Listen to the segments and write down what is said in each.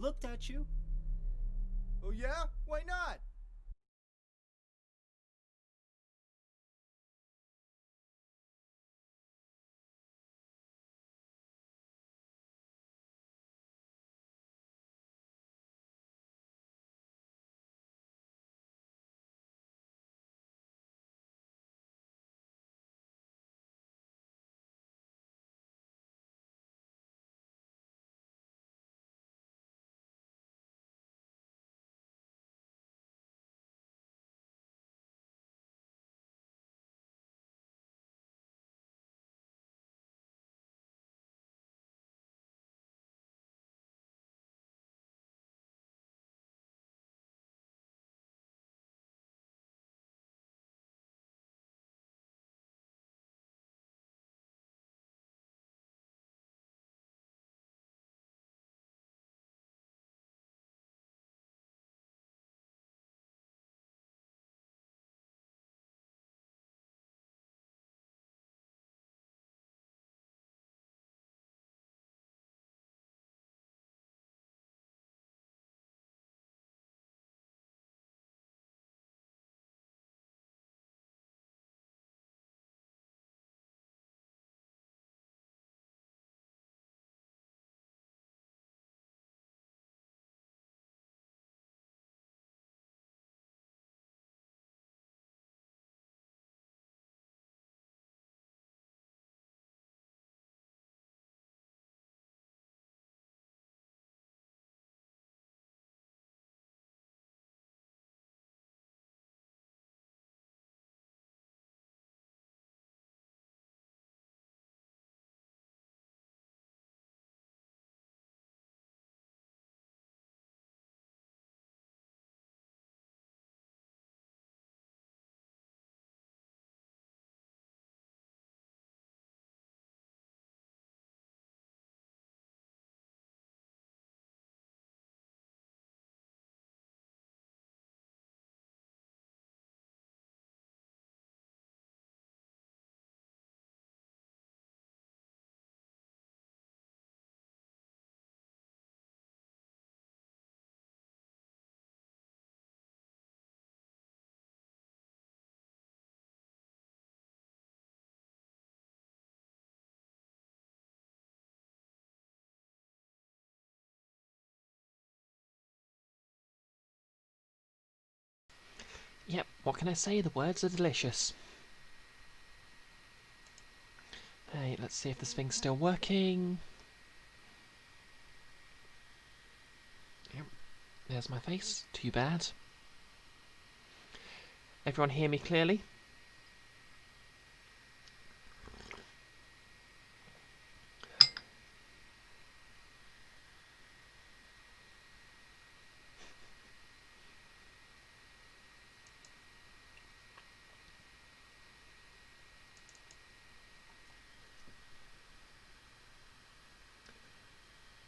looked at you. Oh yeah? Why not? Yep, what can I say? The words are delicious. Hey, let's see if this thing's still working. Yep, there's my face. Too bad. Everyone hear me clearly?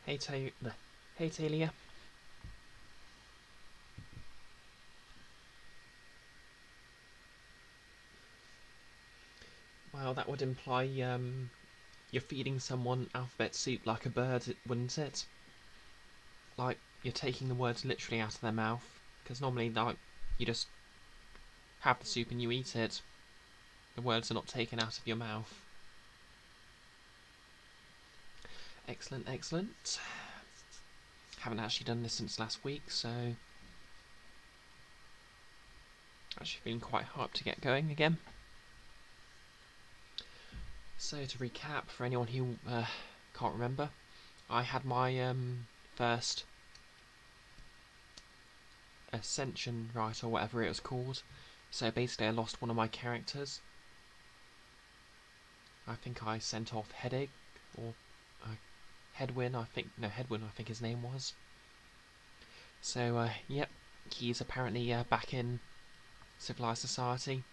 Hey, hey, Talia. Well, that would imply you're feeding someone alphabet soup like a bird, wouldn't it? Like, you're taking the words literally out of their mouth. Because normally, like, you just have the soup and you eat it. The words are not taken out of your mouth. Excellent, excellent. Haven't actually done this since last week, so actually feeling quite hyped to get going again. So to recap, for anyone who can't remember, I had my first ascension right, or whatever it was called. So basically I lost one of my characters. I think I sent off Headache, or Headwind, Headwind I think his name was. So, yep, he's apparently back in civilized society,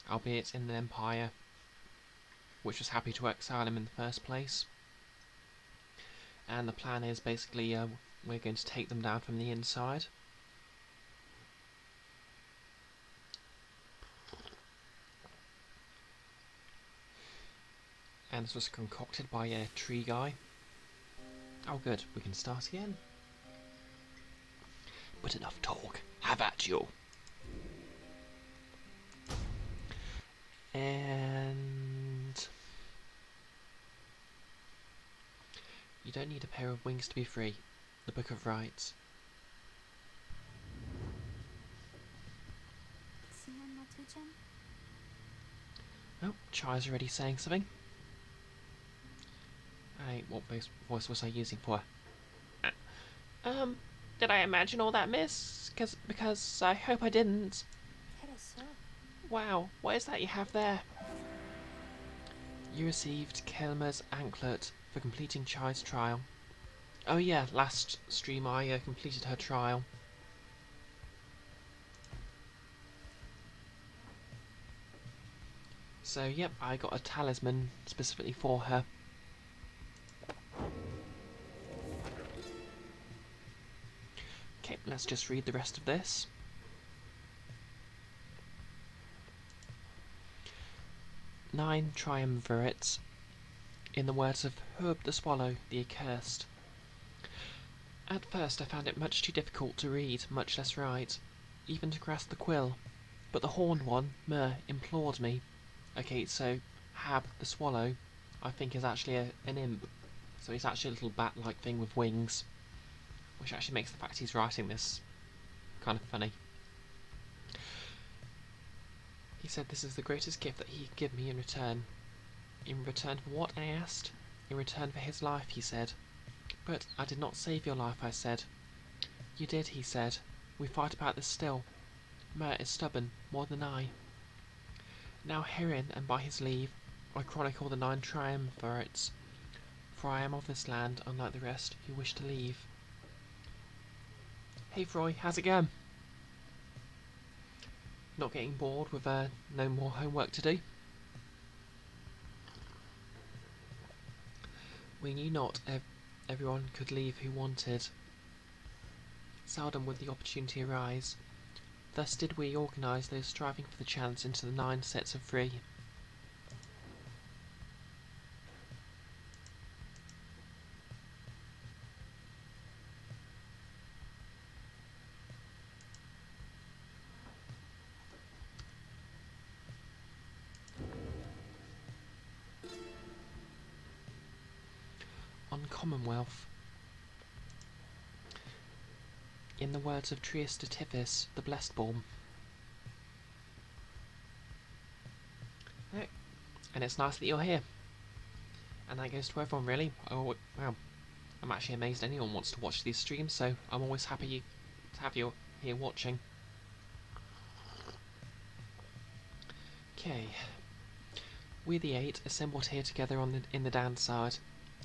albeit in the Empire, which was happy to exile him in the first place. And the plan is basically we're going to take them down from the inside. And this was concocted by a tree guy. Oh good, we can start again. But enough talk, have at you. And you don't need a pair of wings to be free. The Book of Rights. Oh, Chai's already saying something. What voice was I using for her? Did I imagine all that, miss? Because I hope I didn't. Wow, what is that you have there? You received Kelmer's anklet for completing Chai's trial. Oh yeah, last stream I completed her trial. So yep, I got a talisman specifically for her. Okay, let's just read the rest of this. Nine triumvirates, in the words of Herb the Swallow, the Accursed. At first I found it much too difficult to read, much less write, even to grasp the quill, but the horned one, Mer, implored me. Okay, so Hab the Swallow, I think is actually an imp, so he's actually a little bat-like thing with wings, which actually makes the fact he's writing this kind of funny. He said this is the greatest gift that he could give me in return. In return for what? I asked. In return for his life, he said. But I did not save your life, I said. You did, he said. We fight about this still. Mer is stubborn, more than I. Now herein, and by his leave, I chronicle the 9 triumvirates, for I am of this land, unlike the rest, who wish to leave. Hey Froy, how's it going? Not getting bored with no more homework to do? We knew not everyone could leave who wanted. Seldom would the opportunity arise. Thus did we organise those striving for the chance into the 9 sets of free. On Commonwealth. In the words of Triestatifis, the Blessed-born. Oh, and it's nice that you're here. And that goes to everyone, really. Oh, wow. I'm actually amazed anyone wants to watch these streams, so I'm always happy to have you here watching. Okay. We the 8 assembled here together in the downside,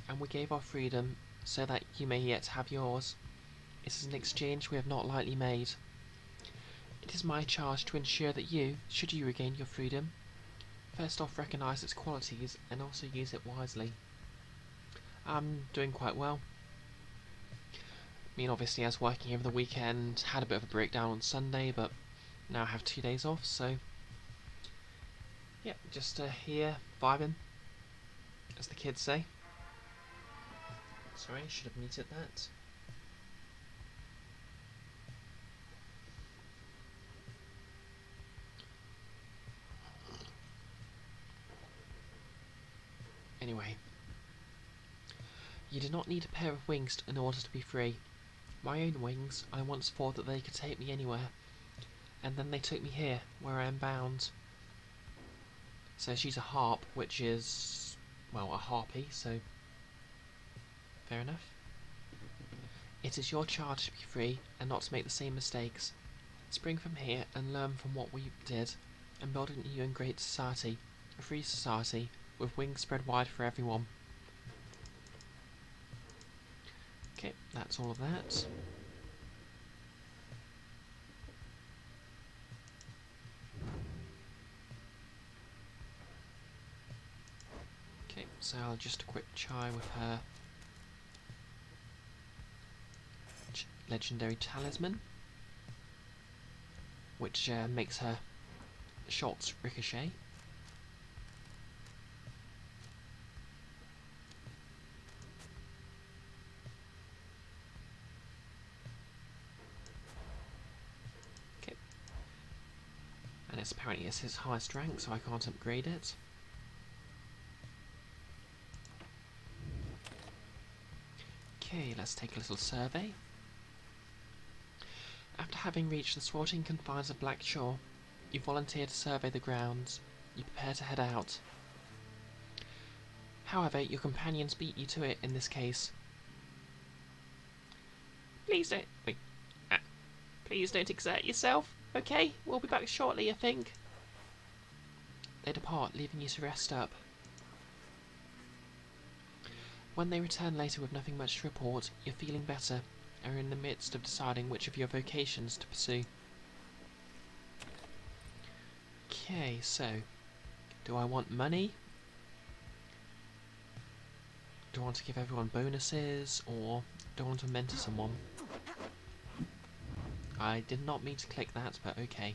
and we gave our freedom so that you may yet have yours. It is an exchange we have not lightly made. It is my charge to ensure that you, should you regain your freedom, first off recognise its qualities and also use it wisely. I'm doing quite well. I mean, obviously, as working over the weekend, had a bit of a breakdown on Sunday, but now I have 2 days off, so yeah, just here, vibing, as the kids say. Sorry, should have muted that. Anyway, you do not need a pair of wings in order to be free. My own wings, I once thought that they could take me anywhere, and then they took me here, where I am bound. So she's a harp, which is, well, a harpy, so fair enough. It is your charge to be free, and not to make the same mistakes. Spring from here, and learn from what we did, and build a new and great society, a free society, with wings spread wide for everyone. Okay, that's all of that. Okay, so I'll just a quick chai with her legendary talisman, which makes her shots ricochet. Yes, apparently it's his highest rank, so I can't upgrade it. Okay, let's take a little survey. After having reached the sweltering confines of Black Shore, you volunteer to survey the grounds. You prepare to head out. However, your companions beat you to it in this case. Please don't... Wait. Please don't exert yourself. Okay, we'll be back shortly, I think. They depart, leaving you to rest up. When they return later with nothing much to report, you're feeling better, and are in the midst of deciding which of your vocations to pursue. Okay, so... do I want money? Do I want to give everyone bonuses, or do I want to mentor someone? I did not mean to click that, but okay.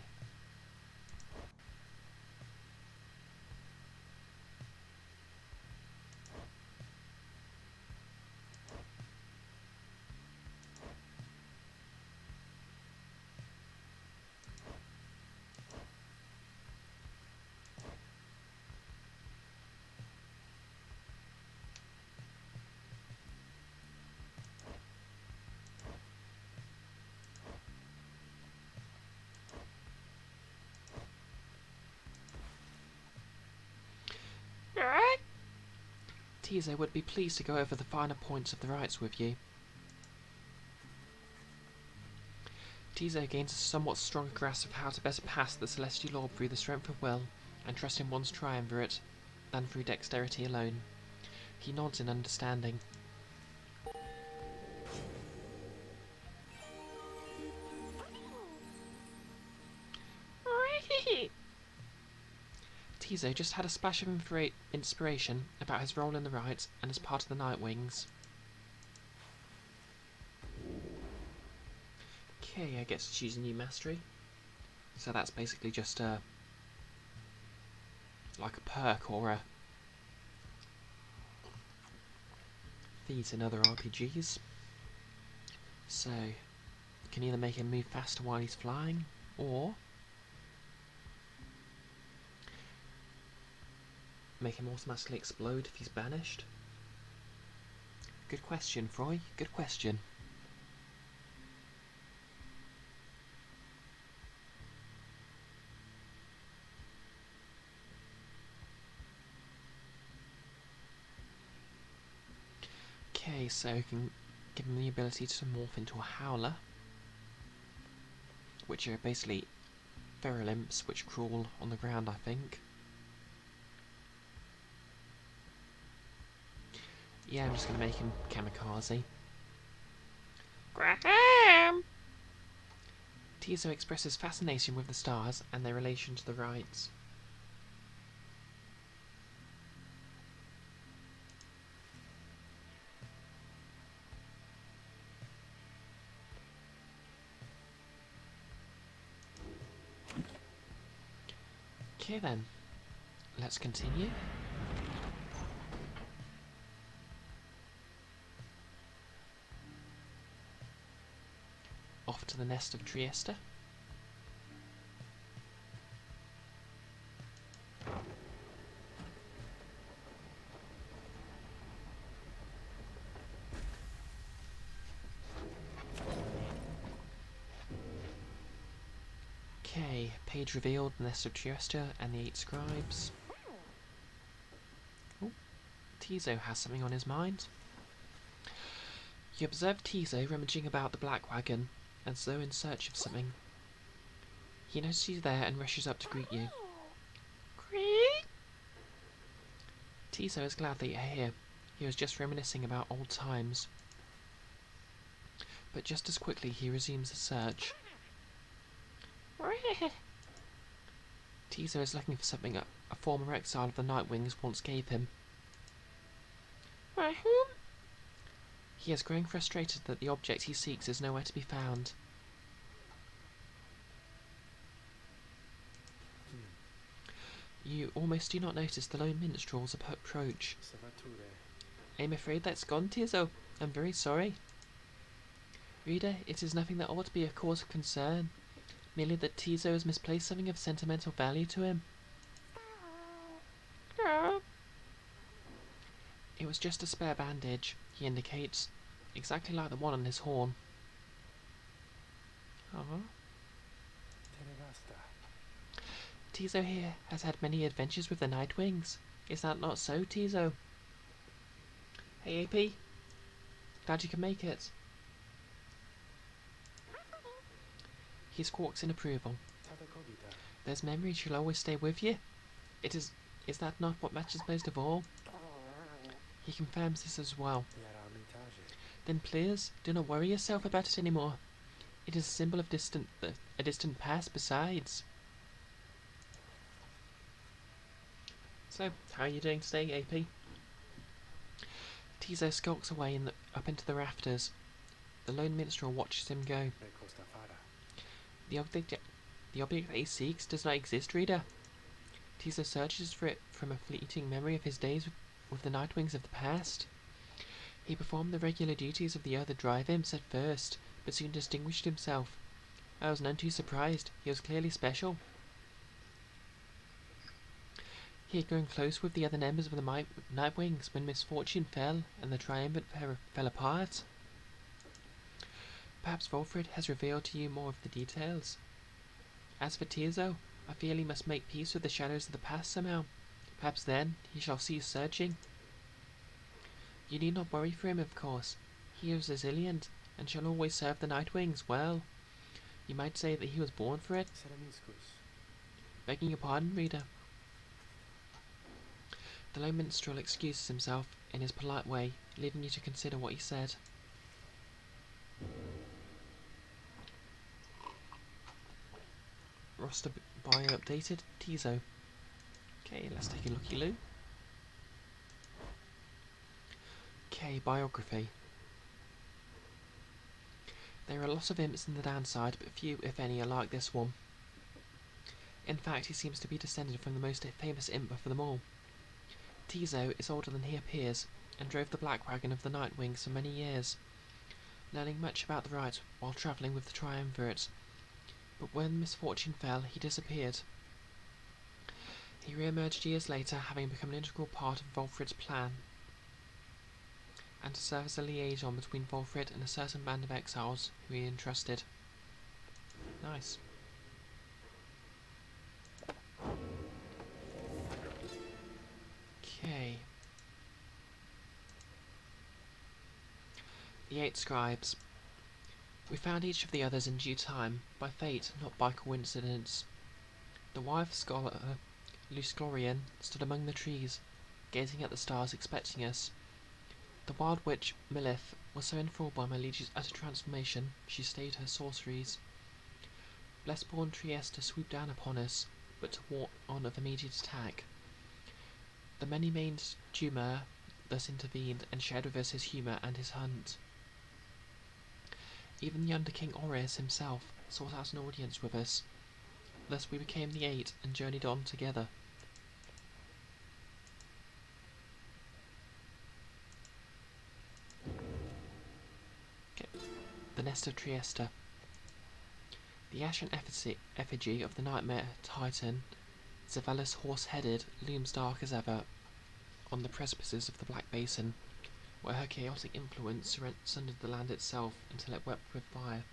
Tizo would be pleased to go over the finer points of the rites with you. Tizo gains a somewhat stronger grasp of how to better pass the Celestial Orb through the strength of will, and trust in one's triumvirate, than through dexterity alone. He nods in understanding. Tizo just had a splash of inspiration about his role in the rites and as part of the Nightwings. Okay, I get to choose a new mastery. So that's basically just like a perk or a feat in other RPGs. So you can either make him move faster while he's flying, or make him automatically explode if he's banished. Good question, Froy. Good question. Okay, so you can give him the ability to morph into a howler, which are basically feral imps which crawl on the ground, I think. Yeah, I'm just going to make him kamikaze. Graham! Tizo expresses fascination with the stars and their relation to the rites. Okay then, let's continue. Off to the nest of Trieste. Okay, page revealed, the nest of Trieste and the 8 scribes. Oh, Tizo has something on his mind. You observe Tizo rummaging about the black wagon, as though in search of something. He notices you there and rushes up to greet you. Tizo is glad that you're here. He was just reminiscing about old times. But just as quickly he resumes the search. Tizo is looking for something a former exile of the Nightwings once gave him. He is growing frustrated that the object he seeks is nowhere to be found. You almost do not notice the lone minstrel's approach. I'm afraid that's gone, Tizo. I'm very sorry. Reader, it is nothing that ought to be a cause of concern. Merely that Tizo has misplaced something of sentimental value to him. It was just a spare bandage, he indicates, exactly like the one on his horn. Tizo here has had many adventures with the Nightwings. Is that not so, Tizo? Hey, AP. Glad you can make it. He squawks in approval. Those memories shall always stay with you. Is that not what matters most of all? He confirms this as well. Then please, do not worry yourself about it anymore. It is a symbol of a distant past besides. So, how are you doing today, AP? Tizo skulks away up into the rafters. The lone minstrel watches him go. The object that he seeks does not exist, reader. Tizo searches for it from a fleeting memory of his days with the Nightwings of the past. He performed the regular duties of the other drive imps at first, but soon distinguished himself. I was none too surprised. He was clearly special. He had grown close with the other members of the Nightwings when misfortune fell and the triumvirate fell apart. Perhaps Volfred has revealed to you more of the details. As for Tizo, I feel he must make peace with the shadows of the past somehow. Perhaps then he shall cease searching. You need not worry for him, of course. He is resilient, and shall always serve the Nightwings well. You might say that he was born for it. Begging your pardon, reader. The lone minstrel excuses himself in his polite way, leaving you to consider what he said. Roster bio updated. Tizo. Okay, let's take a looky-loo. Okay, biography. There are a lot of imps in the downside, but few, if any, are like this one. In fact, he seems to be descended from the most famous imp of them all. Tizo is older than he appears, and drove the black wagon of the Nightwings for many years, learning much about the right while travelling with the triumvirate. But when misfortune fell, he disappeared. He re-emerged years later, having become an integral part of Volfred's plan, and to serve as a liaison between Volfred and a certain band of exiles who he entrusted. Nice. Okay. The 8 scribes. We found each of the others in due time, by fate, not by coincidence. The wife scholar, Luscorian, stood among the trees, gazing at the stars, expecting us. The wild witch, Milith, was so enthralled by my liege's utter transformation, she stayed her sorceries. Blessborn Trieste swooped down upon us, but to warn on of immediate attack. The many-maned Dumer thus intervened, and shared with us his humour and his hunt. Even the Under-King Aureus himself sought out an audience with us. Thus we became the 8 and journeyed on together. Okay. The Nest of Trieste. The ashen effigy of the nightmare titan, Zavellus horse-headed, looms dark as ever on the precipices of the Black Basin, where her chaotic influence sundered the land itself until it wept with fire.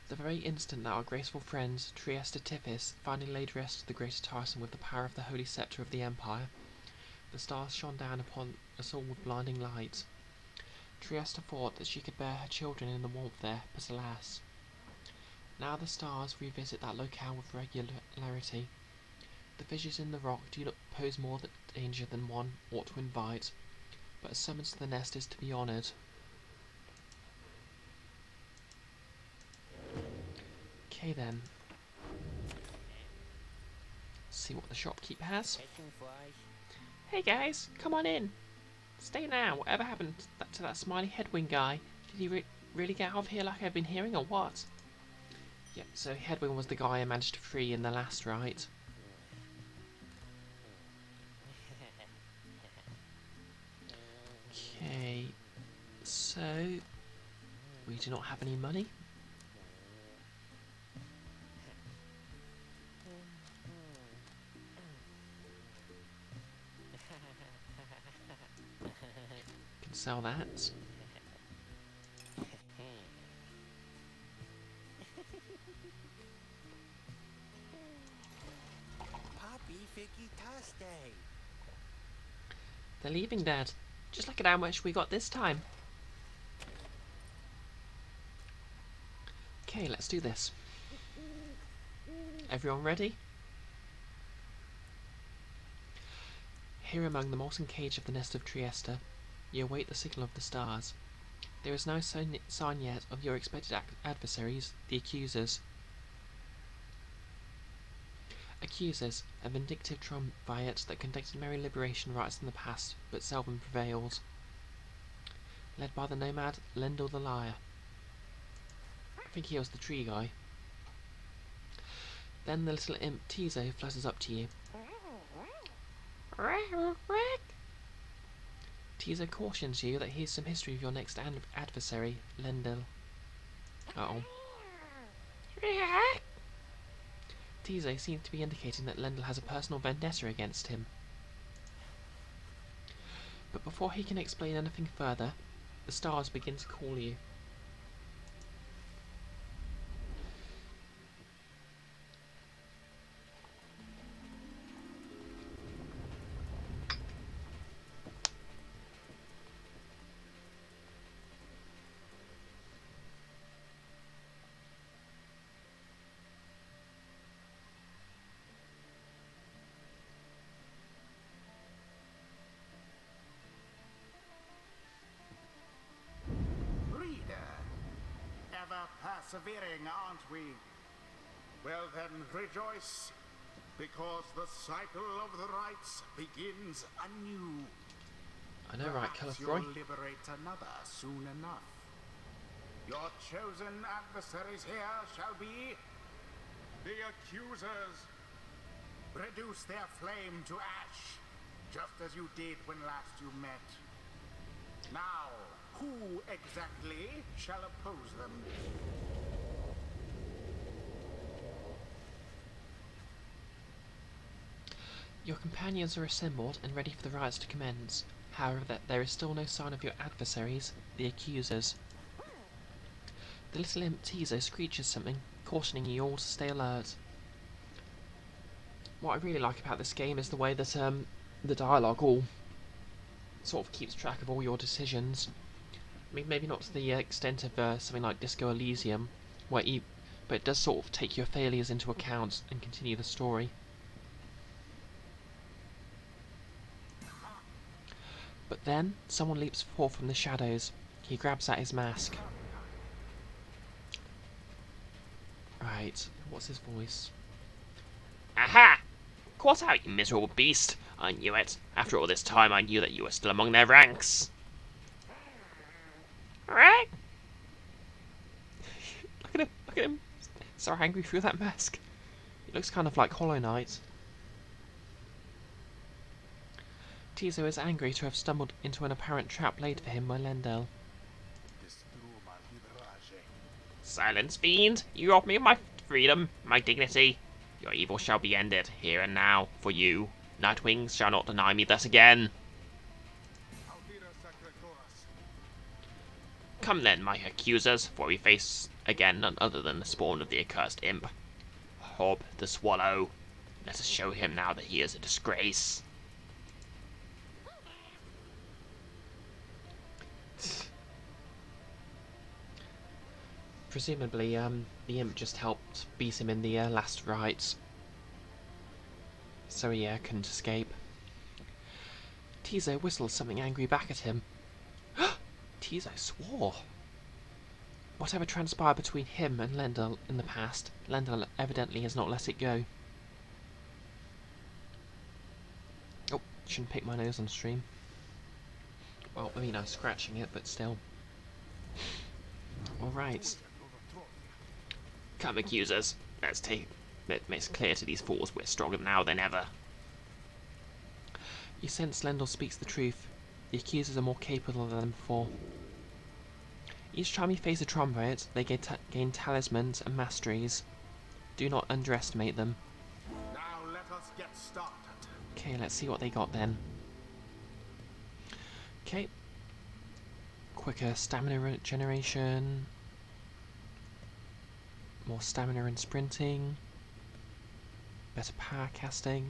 The very instant that our graceful friend Trieste Tiphys finally laid rest to the greater Titan with the power of the holy sceptre of the Empire, the stars shone down upon us all with blinding light. Trieste thought that she could bear her children in the warmth there, but alas. Now the stars revisit that locale with regularity. The fissures in the rock do not pose more danger than one ought to invite, but a summons to the nest is to be honoured. Okay then. See what the shopkeep has. Hey guys, come on in. Stay now. Whatever happened to that smiley headwind guy? Did he really get out of here like I've been hearing, or what? Yep, so Headwind was the guy I managed to free in the last right. Okay, so we do not have any money. Sell that. Happy Figgy Thursday. They're leaving, Dad. Just look at how much we got this time. Okay, let's do this. Everyone ready? Here among the molten cage of the nest of Trieste, you await the signal of the stars. There is no sign yet of your expected adversaries, the accusers. Accusers, a vindictive triumvirate that conducted merry liberation rites in the past, but seldom prevailed. Led by the nomad Lendl the Liar. I think he was the tree guy. Then the little imp Tizo flutters up to you. Tizo cautions you that here's some history of your next adversary, Lendl. Uh-oh. Tizo seems to be indicating that Lendl has a personal vendetta against him. But before he can explain anything further, the stars begin to call you. Persevering, aren't we? Well then, rejoice, because the cycle of the rites begins anew. I know, right, Perhaps California. you'll liberate another soon enough. Your chosen adversaries here shall be the accusers. Reduce their flame to ash, just as you did when last you met. Now, who exactly shall oppose them? Your companions are assembled and ready for the rites to commence. However, there is still no sign of your adversaries, the accusers. The little imp Tizo screeches something, cautioning you all to stay alert. What I really like about this game is the way that the dialogue all sort of keeps track of all your decisions. I mean, maybe not to the extent of something like Disco Elysium, but it does sort of take your failures into account and continue the story. But then, someone leaps forth from the shadows. He grabs at his mask. Right, what's his voice? Aha! Caught out, you miserable beast! I knew it. After all this time, I knew that you were still among their ranks. Right? Look at him. So angry through that mask. He looks kind of like Hollow Knight. Tizo is angry to have stumbled into an apparent trap laid for him by Lendl. Silence, fiend! You robbed me of my freedom, my dignity. Your evil shall be ended, here and now, for you. Nightwings shall not deny me thus again. Come then, my accusers, for we face again none other than the spawn of the accursed imp. Hob the Swallow. Let us show him now that he is a disgrace. Presumably, the imp just helped beat him in the last rites, so he couldn't escape. Tizo whistles something angry back at him. Tizo swore. Whatever transpired between him and Lendl in the past, Lendl evidently has not let it go. Oh, shouldn't pick my nose on stream. Well, I mean, I'm scratching it, but still. Alright. Come, accusers. Let's make it clear to these fools we're stronger now than ever. You sense Lendl speaks the truth. The accusers are more capable than before. Each time you face a triumvirate, they gain talismans and masteries. Do not underestimate them. Now let us get started. Okay, let's see what they got then. Okay. quicker stamina generation, more stamina and sprinting, better power casting,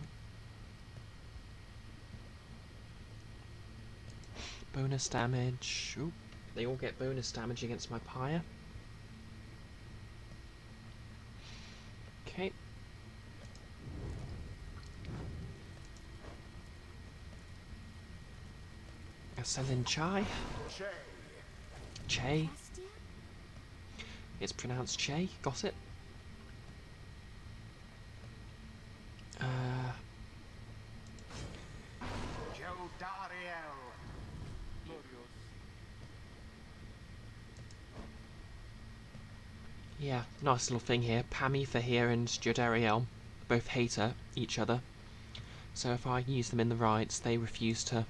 bonus damage. Ooh, they all get bonus damage against my Pyre. Okay. Selling Chai. Che. It's pronounced Che. Got it? Yeah, nice little thing here. Pammy for here and Jodariel both hate each other. So if I use them in the rites, they refuse to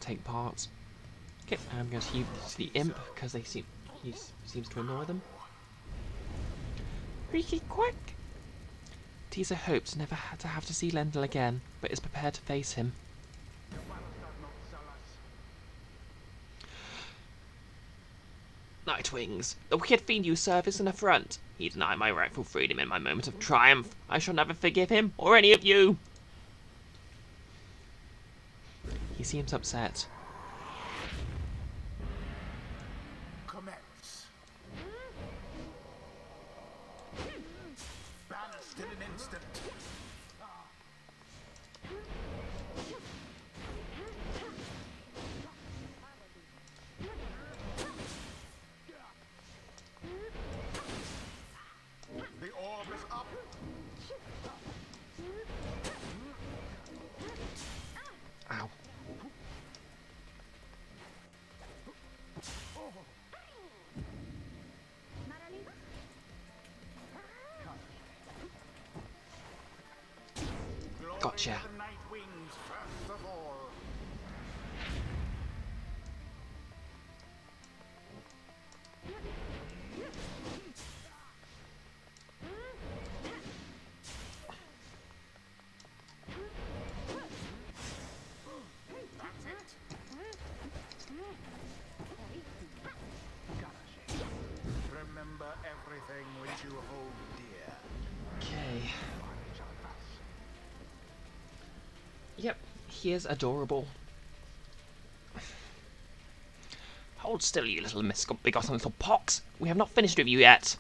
take part. Okay, I'm going to use the imp because he seems to annoy them. Freaky quack! Teaser hopes never to have to see Lendl again, but is prepared to face him. Nightwings, the wicked fiend you serve is an affront. He denied my rightful freedom in my moment of triumph. I shall never forgive him, or any of you. He seems upset. Commence. Banished in an instant. The orb is up. Ow. Gotcha. The Nightwings first of all. That's it. Remember everything which you hold dear. Okay. Yep, he is adorable. Hold still, you little misbegotten little pox. We have not finished with you yet.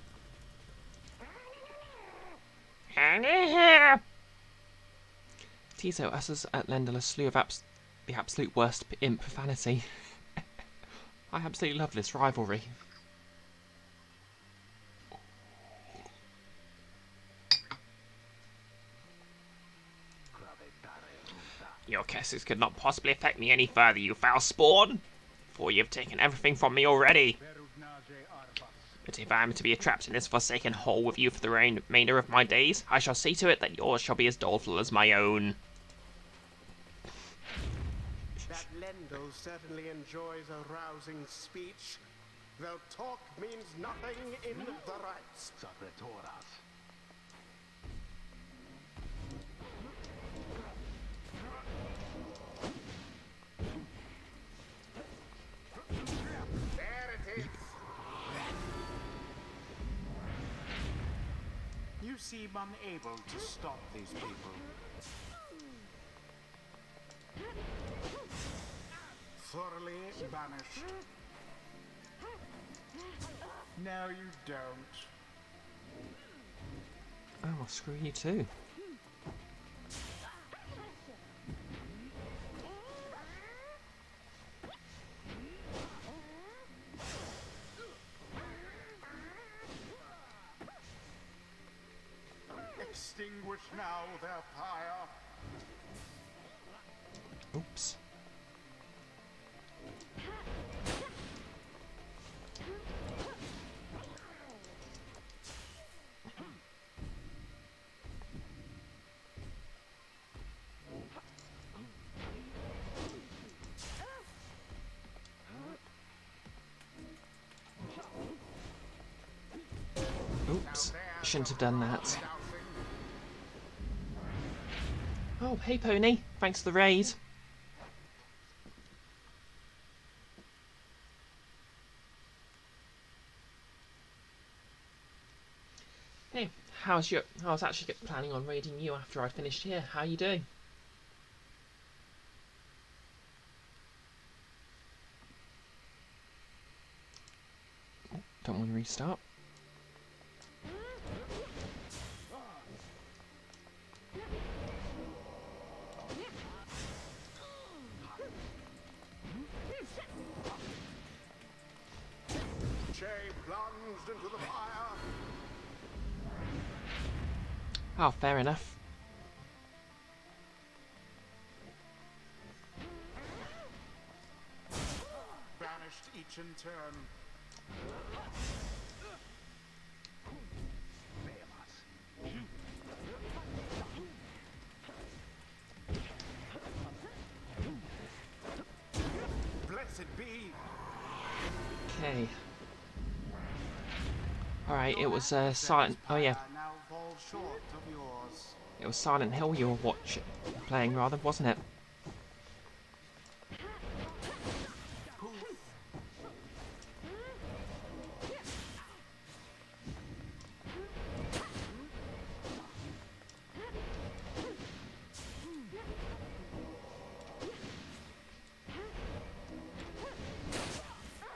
Tiso utters at Lendl a slew of the absolute worst imp profanity. I absolutely love this rivalry. Your curses could not possibly affect me any further, you foul spawn, for you have taken everything from me already. But if I am to be trapped in this forsaken hole with you for the remainder of my days, I shall see to it that yours shall be as doleful as my own. That Lendl certainly enjoys a rousing speech, though talk means nothing in the rites. There it is. You seem unable to stop these people. Thoroughly banished. No, you don't. Oh, well, screw you too. Extinguish now their pyre. Oops. Oops. Shouldn't have done that. Oh, hey Pony. Thanks for the raid. I was actually planning on raiding you after I finished here. How are you doing? Oh, don't want to restart. Plunged into the fire. Oh, fair enough. Banished each in turn. Blessed be. Okay. Alright, it was Silent... Oh yeah, Now fall short of yours. it was Silent Hill you were playing rather, wasn't it?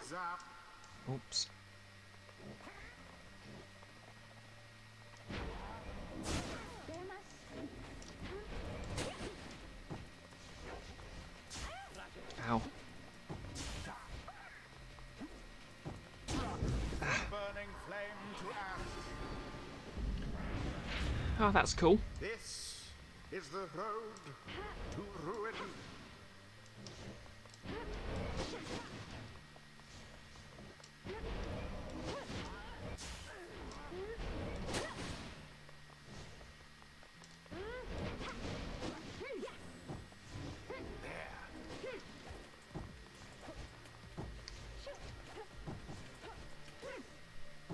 Zap. Oops. Ow. Burning flame to ash. Oh, that's cool. This is the road to ruin.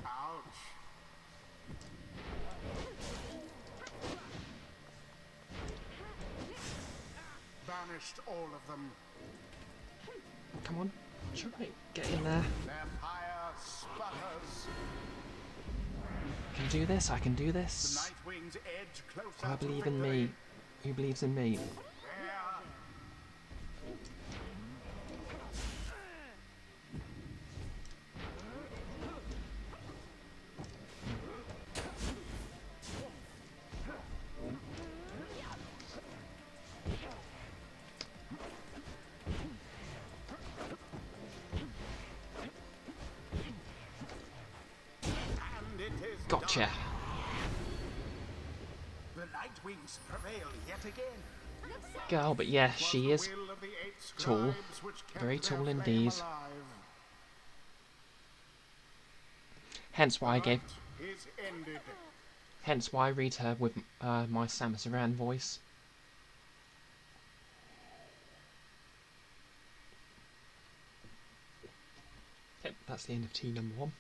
Ouch. Banished all of them. Come on. Try get in there. Their pyre sputters. I can do this, I can do The this. Nightwing's edge closer I to believe in victory. me. Who believes in me? There. And it is Gotcha. done. The Nightwings prevail yet again. Girl, but yeah, Was she the is will of the 8 tall. scribes which kept Very their tall flame indeed. alive. Hence why I gave. Is ended. Hence why I read her with my Samus Aran voice. Yep, that's the end of tea number 1.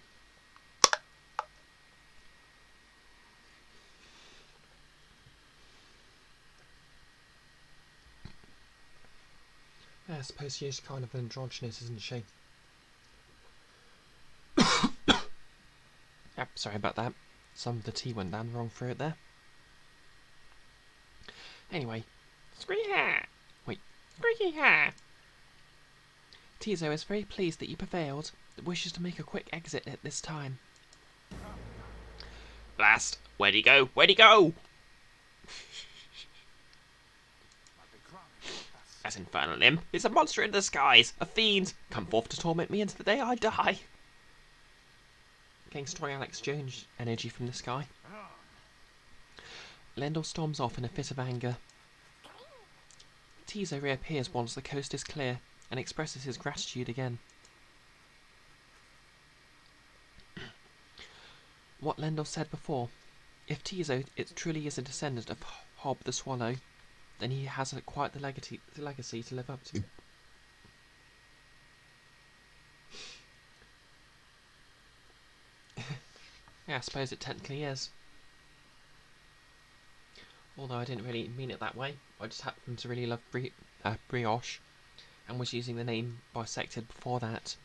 Yeah, I suppose she is kind of androgynous, isn't she? Yep, sorry about that. Some of the tea went down the wrong throat there. Anyway, Squeaky hair. wait. Squeaky hair. Tizo is very pleased that you prevailed, but wishes to make a quick exit at this time. Blast. Where'd he go? Where'd he go? That infernal imp is a monster in disguise, a fiend. Come forth to torment me until the day I die. Getting strong Alex Jones energy from this guy. Lendl storms off in a fit of anger. Tizo reappears once the coast is clear and expresses his gratitude again. What Lendl said before, if Tizo truly is a descendant of Hob the Swallow, then he has quite the legacy to live up to. Yeah, I suppose it technically is. Although I didn't really mean it that way. I just happened to really love Brioche and was using the name Bisected before that.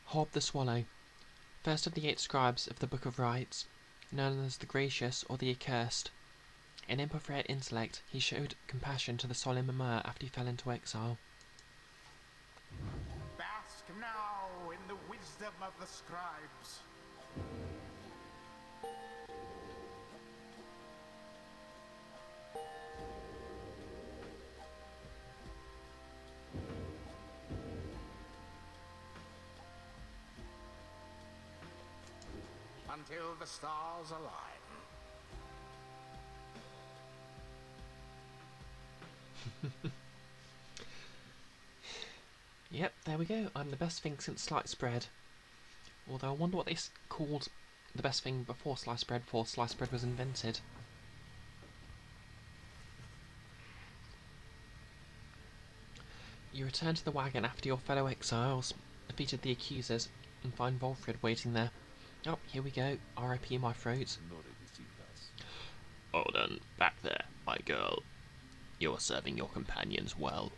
Hob the Swallow. First of the 8 scribes of the Book of Rites, known as the Gracious or the Accursed. In imp of rare intellect, he showed compassion to the solemn Amur after he fell into exile. Bask now in the wisdom of the scribes. Until the stars align. Yep, there we go. I'm the best thing since sliced bread. Although I wonder what they called the best thing before sliced bread was invented. You return to the wagon after your fellow exiles defeated the accusers and find Volfred waiting there. Oh, here we go. R.I.P. my throat. Hold on, back there, my girl. You're serving your companions well.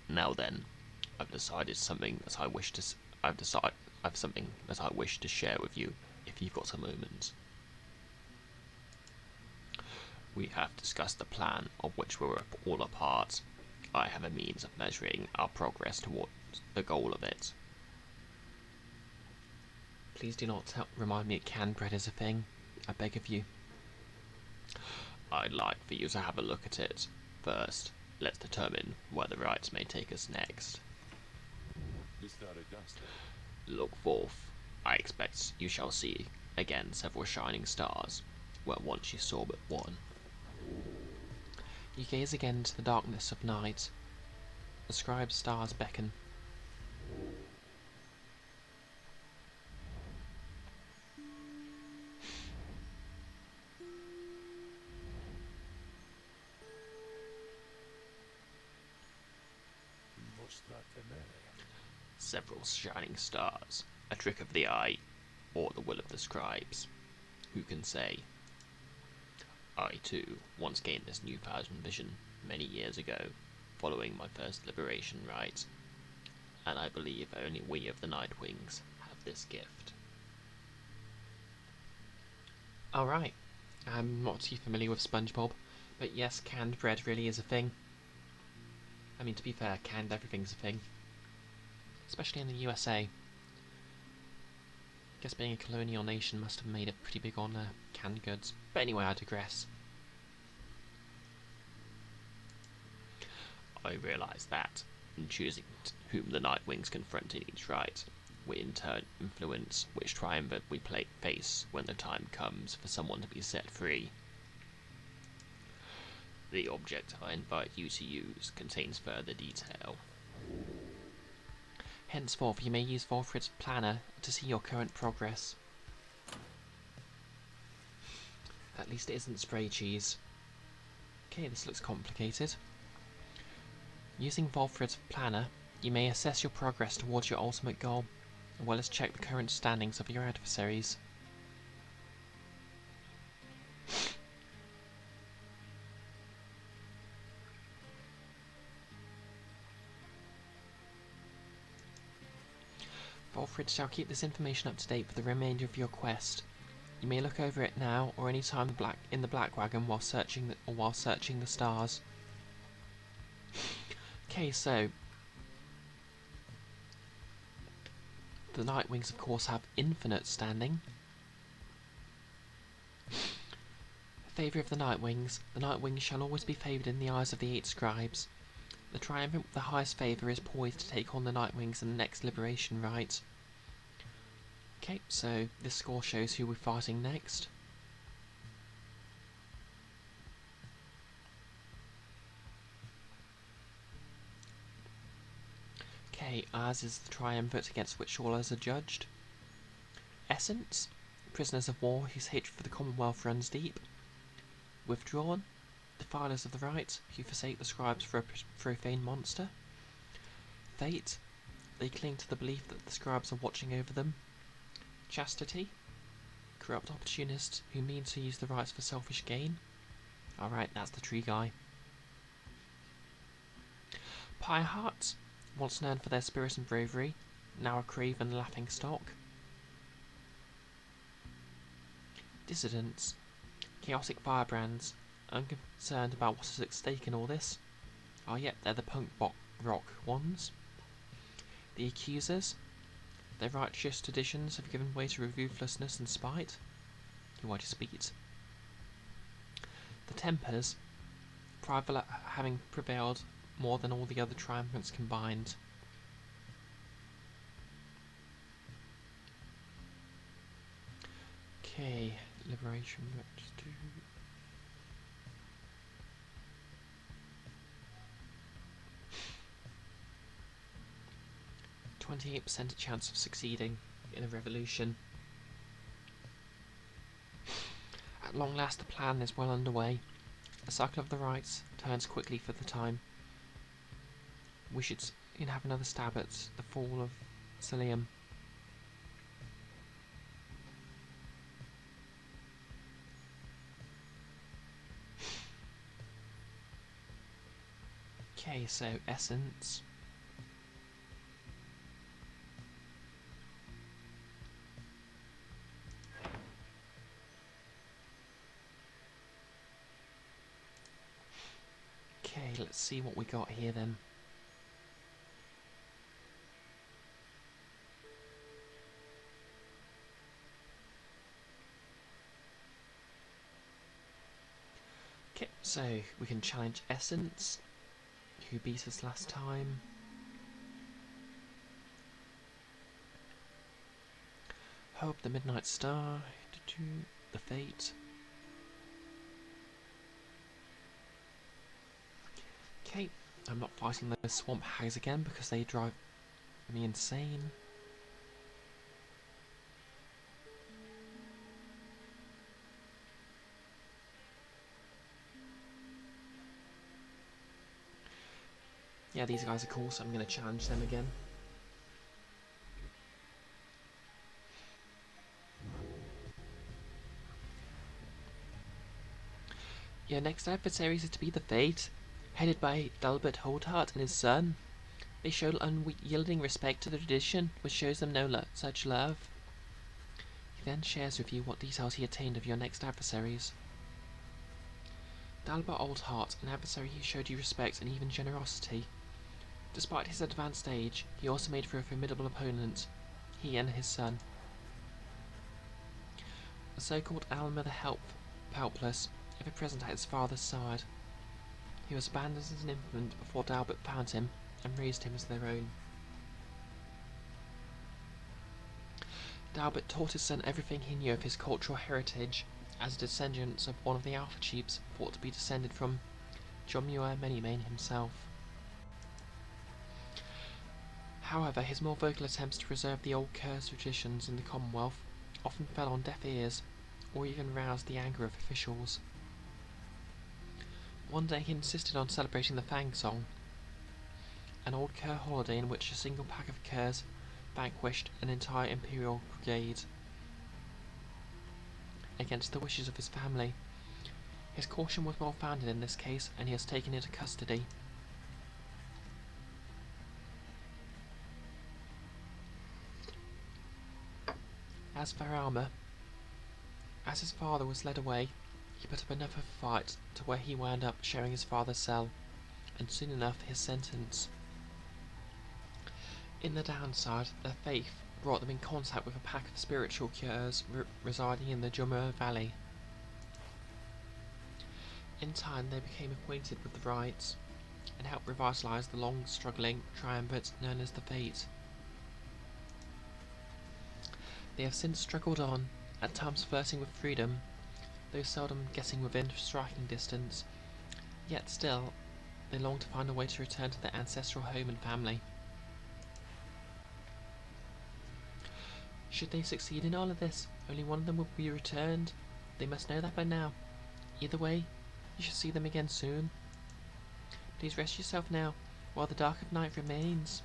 Now then, I've something that I wish to share with you, if you've got a moment. We have discussed the plan of which we're all a part. I have a means of measuring our progress towards the goal of it. Please do not remind me that canned bread is a thing. I beg of you. I'd like for you to have a look at it. First, let's determine where the rites may take us next. Look forth. I expect you shall see again several shining stars, where once you saw but one. You gaze again into the darkness of night. The scribe's stars beckon. Several shining stars, a trick of the eye, or the will of the scribes. Who can say? I, too, once gained this newfound vision many years ago, following my first liberation rite, and I believe only we of the Nightwings have this gift. Alright. I'm not too familiar with SpongeBob, but yes, canned bread really is a thing. I mean, to be fair, canned everything's a thing. Especially in the USA. Guess being a colonial nation must have made it pretty big on canned goods. But anyway, I digress. I realise that, in choosing whom the Nightwings confront in each rite, we in turn influence which triumvirate we face when the time comes for someone to be set free. The object I invite you to use contains further detail. Henceforth, you may use Volfred's planner to see your current progress. At least it isn't spray cheese. Okay, this looks complicated. Using Volfred's planner, you may assess your progress towards your ultimate goal, as well as check the current standings of your adversaries. Volfred shall keep this information up to date for the remainder of your quest. You may look over it now or any time in the Black Wagon while searching the stars. Okay, so the Nightwings, of course, have infinite standing. Favour of the Nightwings shall always be favoured in the eyes of the 8 scribes. The triumvirate with the highest favour is poised to take on the Nightwings in the next liberation rite. Okay, so this score shows who we're fighting next. Okay, ours is the triumvirate against which all others are judged. Essence, prisoners of war whose hatred for the Commonwealth runs deep. Withdrawn, defilers of the right who forsake the scribes for a profane monster. Fate, they cling to the belief that the scribes are watching over them. Chastity, corrupt opportunists who mean to use the rights for selfish gain. Alright, that's the tree guy. Pyre, once known for their spirit and bravery, now a craven laughing stock. dissidents, chaotic firebrands, unconcerned about what is at stake in all this. Oh, yep, they're the punk rock ones. The accusers. Their righteous traditions have given way to ruthlessness and spite. Who I just beat. The Tempers. Private having prevailed more than all the other triumphants combined. Okay, liberation. Let's do 28% chance of succeeding in a revolution. At long last the plan is well underway. The cycle of the rights turns quickly for the time. We should soon have another stab at the fall of Cilium. Okay, so essence. Okay, let's see what we got here then. Okay, so we can challenge Essence, who beat us last time. Hope the Midnight Star, the Fate. Okay, I'm not fighting those swamp hags again because they drive me insane. Yeah, these guys are cool, so I'm going to challenge them again. Your next adversaries are to be the Fate, headed by Dalbert Holdhart and his son. They show unyielding respect to the tradition, which shows them no such love. He then shares with you what details he attained of your next adversaries. Dalbert Oldheart, an adversary who showed you respect and even generosity. Despite his advanced age, he also made for a formidable opponent, he and his son. A so-called Alma the Helpless, ever present at his father's side. He was abandoned as an infant before Dalbert found him and raised him as their own. Dalbert taught his son everything he knew of his cultural heritage, as descendants of one of the Alpha Chiefs thought to be descended from Jomua Manymane himself. However, his more vocal attempts to preserve the old curse traditions in the Commonwealth often fell on deaf ears, or even roused the anger of officials. One day he insisted on celebrating the Fang Song, an old Cur holiday in which a single pack of Curs vanquished an entire Imperial brigade against the wishes of his family. His caution was well founded in this case, and he has taken into custody. As for Alma, as his father was led away, he put up enough of a fight to where he wound up sharing his father's cell, and soon enough his sentence. In the downside, their faith brought them in contact with a pack of spiritual cures residing in the Jomua Valley. In time they became acquainted with the rites, and helped revitalise the long-struggling triumvirate known as the Fate. They have since struggled on, at times flirting with freedom, though seldom getting within striking distance, yet still they long to find a way to return to their ancestral home and family. Should they succeed in all of this, only one of them will be returned. They must know that by now. Either way, you shall see them again soon. Please rest yourself now, while the dark of night remains.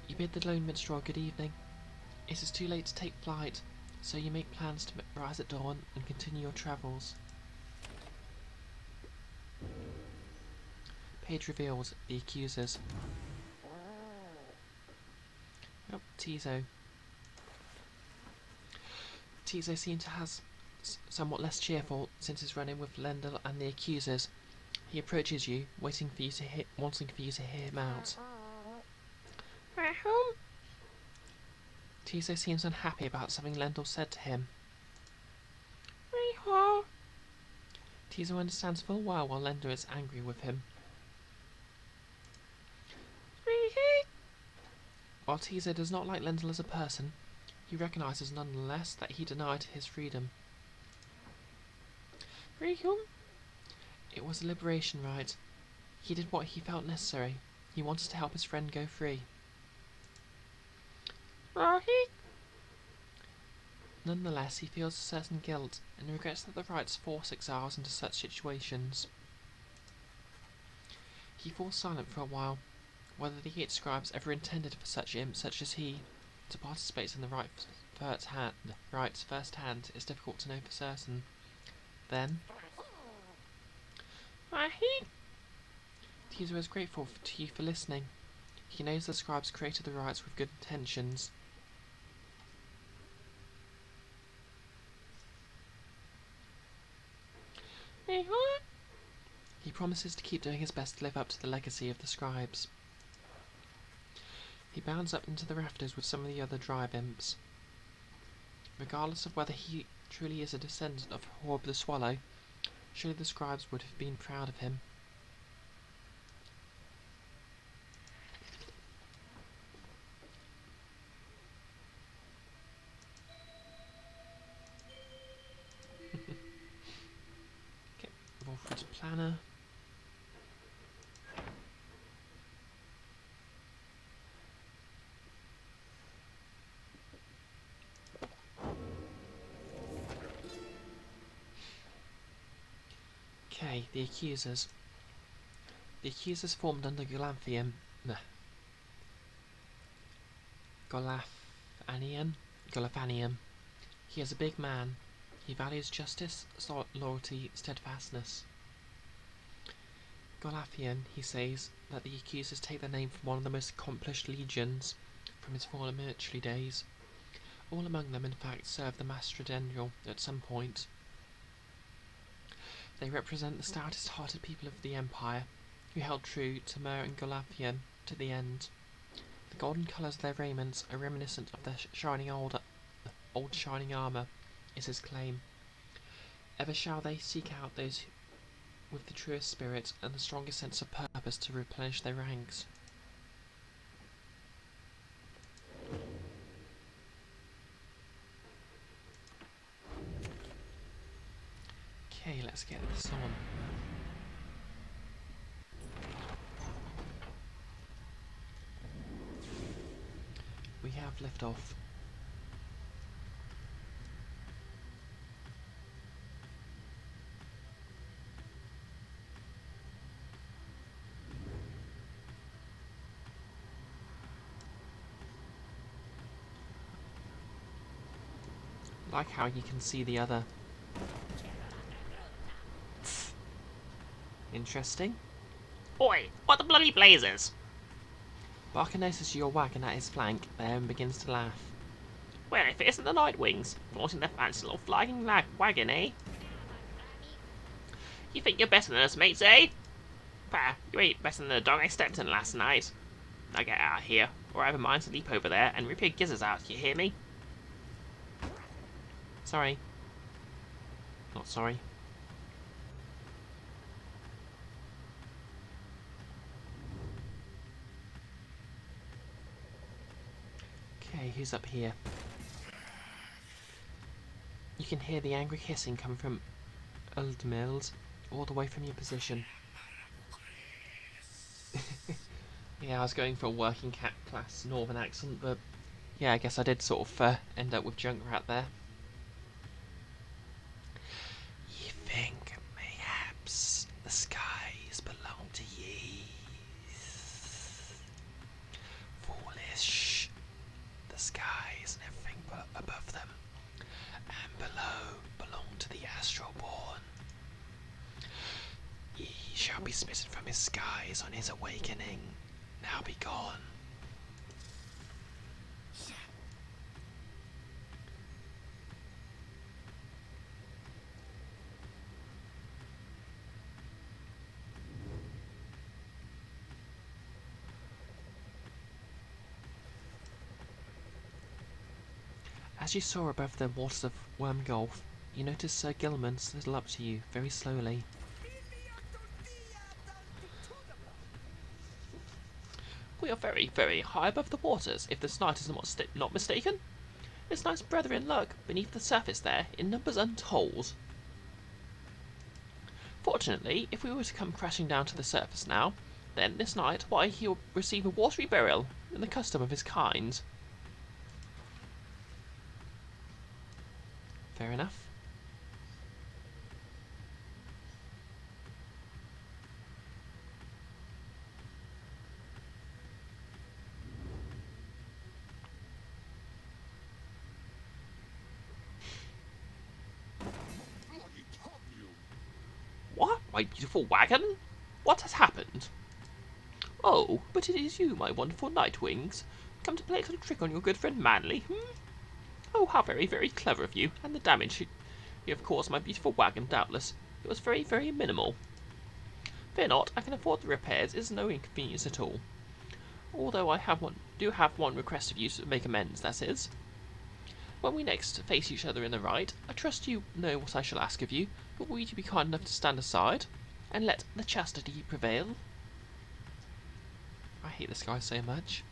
You bid the lone minstrel good evening. It is too late to take flight, so you make plans to rise at dawn and continue your travels. Page reveals the accusers. Oh, Tizo. Tizo seems to has somewhat less cheerful since his run-in with Lendl and the accusers. He approaches you, wanting for you to hear him out. Whom? Tizo seems unhappy about something Lendl said to him. Tizo understands full well while Lendl is angry with him. While Tizo does not like Lendl as a person, he recognises nonetheless that he denied his freedom. It was a liberation rite. He did what he felt necessary. He wanted to help his friend go free. Nonetheless, he feels a certain guilt and regrets that the rites force exiles into such situations. He falls silent for a while. Whether the 8 scribes ever intended for such imps such as he to participate in the rites firsthand is difficult to know for certain. Then, Tizo is grateful to you for listening. He knows the scribes created the rites with good intentions. He promises to keep doing his best to live up to the legacy of the scribes. He bounds up into the rafters with some of the other drive imps. Regardless of whether he truly is a descendant of Horb the Swallow, surely the scribes would have been proud of him. Okay, Wolfred's planner. Okay, the accusers. The accusers formed under Golafanian. He is a big man. He values justice, loyalty, steadfastness. Golafanian, he says that the accusers take their name from one of the most accomplished legions from his former military days. All among them, in fact, served the Mastrodendral at some point. They represent the stoutest-hearted people of the Empire, who held true to Myr and Golafanian to the end. The golden colours of their raiments are reminiscent of their old shining armour, is his claim. Ever shall they seek out those with the truest spirit and the strongest sense of purpose to replenish their ranks. Okay, let's get this on. We have liftoff. Like how you can see the other. Interesting. Oi, what the bloody blazes? Barker notices your wagon at his flank there and begins to laugh. Well, if it isn't the Nightwings, wanting their fancy little flying wagon, eh? You think you're better than us, mates, eh? Bah, you ain't better than the dog I stepped in last night. Now get out of here, or I have a mind to leap over there and rip your gizzards out, you hear me? Sorry. Not sorry. Okay, who's up here? You can hear the angry hissing coming from Uldmild all the way from your position. Yeah, I was going for a working class northern accent, but yeah, I guess I did sort of end up with Junkrat there. You think mayhaps the skies belong to ye? Foolish. The skies and everything above them and below belong to the Astroborn. Ye shall be smitten from his skies on his awakening. Now be gone. As you soar above the waters of Worm Gulf, you notice Sir Gilman sidle up to you very slowly. We are very, very high above the waters, if this night is not mistaken. This night's brethren lurk beneath the surface there, in numbers untold. Fortunately, if we were to come crashing down to the surface now, then this night, why, he'll receive a watery burial, in the custom of his kind. Fair enough. What? My beautiful wagon? What has happened? Oh, but it is you, my wonderful Nightwings. Come to play a little trick on your good friend Manly, Oh, how very, very clever of you, and the damage you have caused my beautiful wagon, doubtless. It was very, very minimal. Fear not, I can afford the repairs, it is no inconvenience at all. Although I do have one request of you to make amends, that is. When we next face each other in the right, I trust you know what I shall ask of you, but will you be kind enough to stand aside, and let the chastity prevail? I hate this guy so much.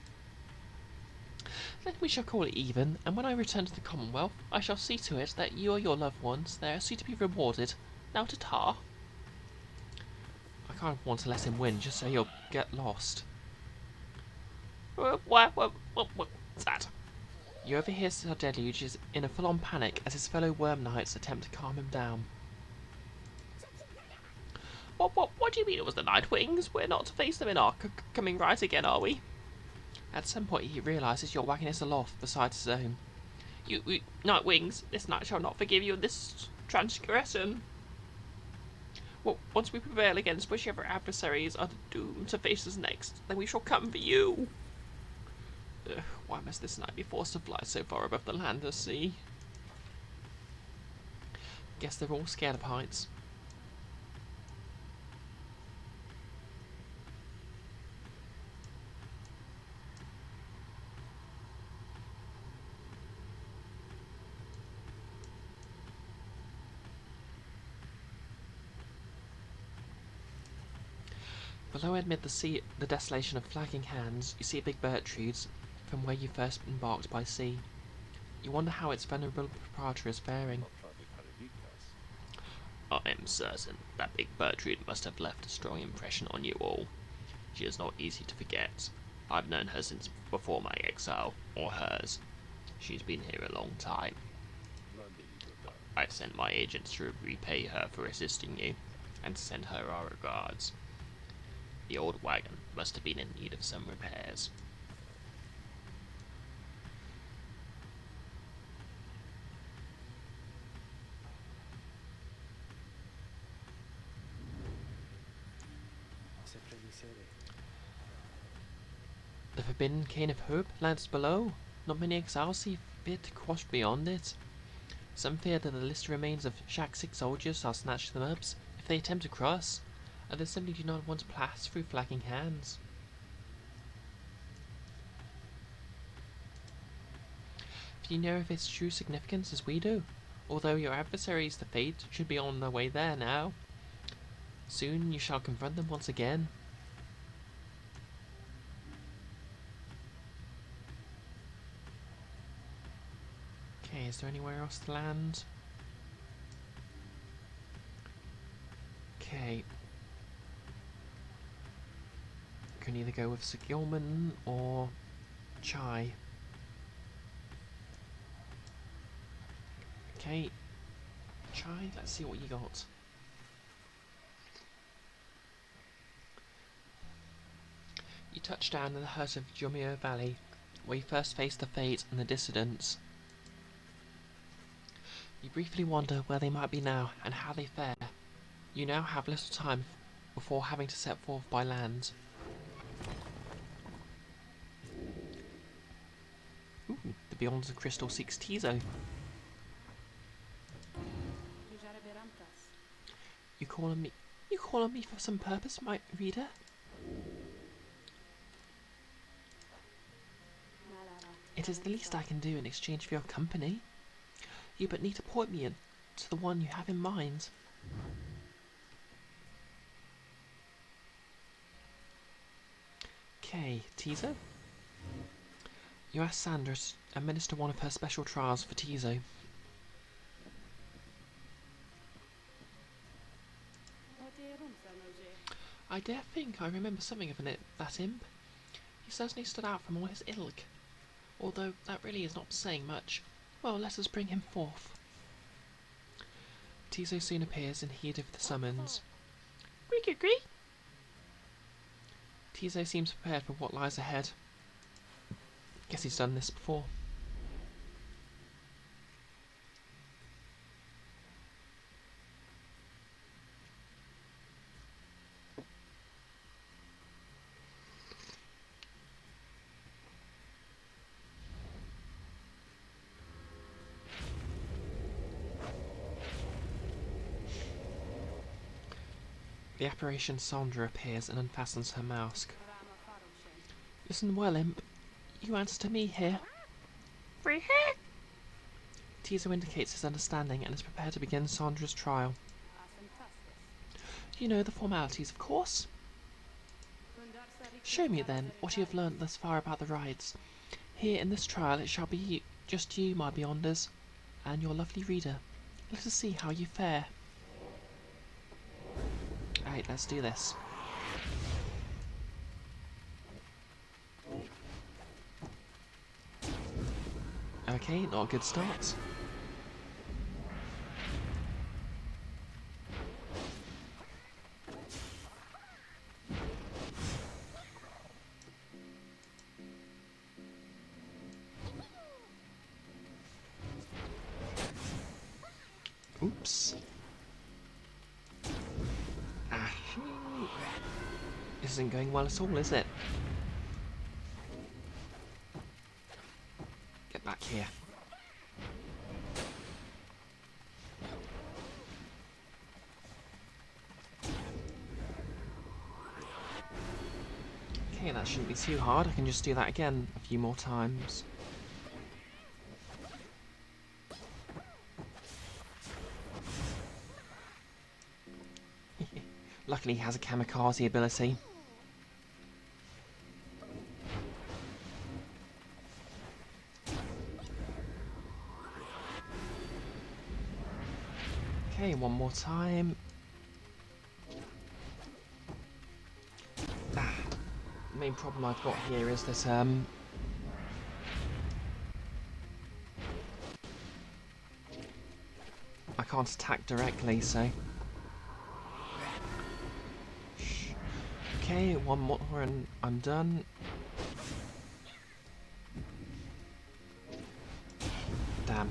Then we shall call it even, and when I return to the Commonwealth, I shall see to it that you or your loved ones there see to be rewarded. Now to tar. I kind of want to let him win, just so he'll get lost. What's that? You overhear Sir Deluge is in a full-on panic as his fellow Worm Knights attempt to calm him down. What do you mean it was the Nightwings? We're not to face them in our coming right again, are we? At some point he realises your wagon is aloft beside his own. You Nightwings, this night shall not forgive you this transgression. Well, once we prevail against whichever adversaries are doomed to face us next, then we shall come for you. Why must this night be forced to fly so far above the land and sea? Guess they're all scared of heights. Below amid the desolation of flagging hands, you see a big birch trees from where you first embarked by sea. You wonder how its venerable proprietor is faring. I am certain that big Bertrude must have left a strong impression on you all. She is not easy to forget. I've known her since before my exile, or hers. She's been here a long time. I sent my agents to repay her for assisting you, and to send her our regards. The old wagon must have been in need of some repairs. The forbidden cane of hope lands below. Not many exiles see fit to cross beyond it. Some fear that the list remains of Shaxik soldiers shall snatch them up if they attempt to cross. Others simply do not want to pass through flagging hands. If you know of its true significance as we do, although your adversaries, the Fate, should be on their way there now, soon you shall confront them once again. Okay, is there anywhere else to land? Okay. Can either go with Sir Gilman or Chai. Okay. Chai, let's see what you got. You touch down in the hut of Jumio Valley, where you first face the Fate and the Dissidents. You briefly wonder where they might be now and how they fare. You now have little time before having to set forth by land. Ooh, the Beyond the Crystal seeks Tizo. You call on me for some purpose, my reader? It is the least I can do in exchange for your company. You but need to point me to the one you have in mind. Okay, Tizo. You asked Sandra to administer one of her special trials for Tizo. I dare think I remember something of that imp. He certainly stood out from all his ilk, although that really is not saying much. Well, let us bring him forth. Tizo soon appears in heed of the summons. Gree. Tizo seems prepared for what lies ahead. Guess he's done this before. The apparition Sandra appears and unfastens her mask. Listen well, imp. You answer to me here. Tizo indicates his understanding and is prepared to begin Sandra's trial. You know the formalities, of course. Show me, then, what you have learnt thus far about the rides. Here in this trial it shall be just you, my beyonders, and your lovely reader. Let us see how you fare. Right, let's do this. Okay, not a good start. Oops. Ah. This isn't going well at all, is it? Get back here. Okay, that shouldn't be too hard. I can just do that again a few more times. Luckily he has a kamikaze ability. Okay, one more time. The main problem I've got here is this, I can't attack directly, so... Okay, one more and I'm done. Damn.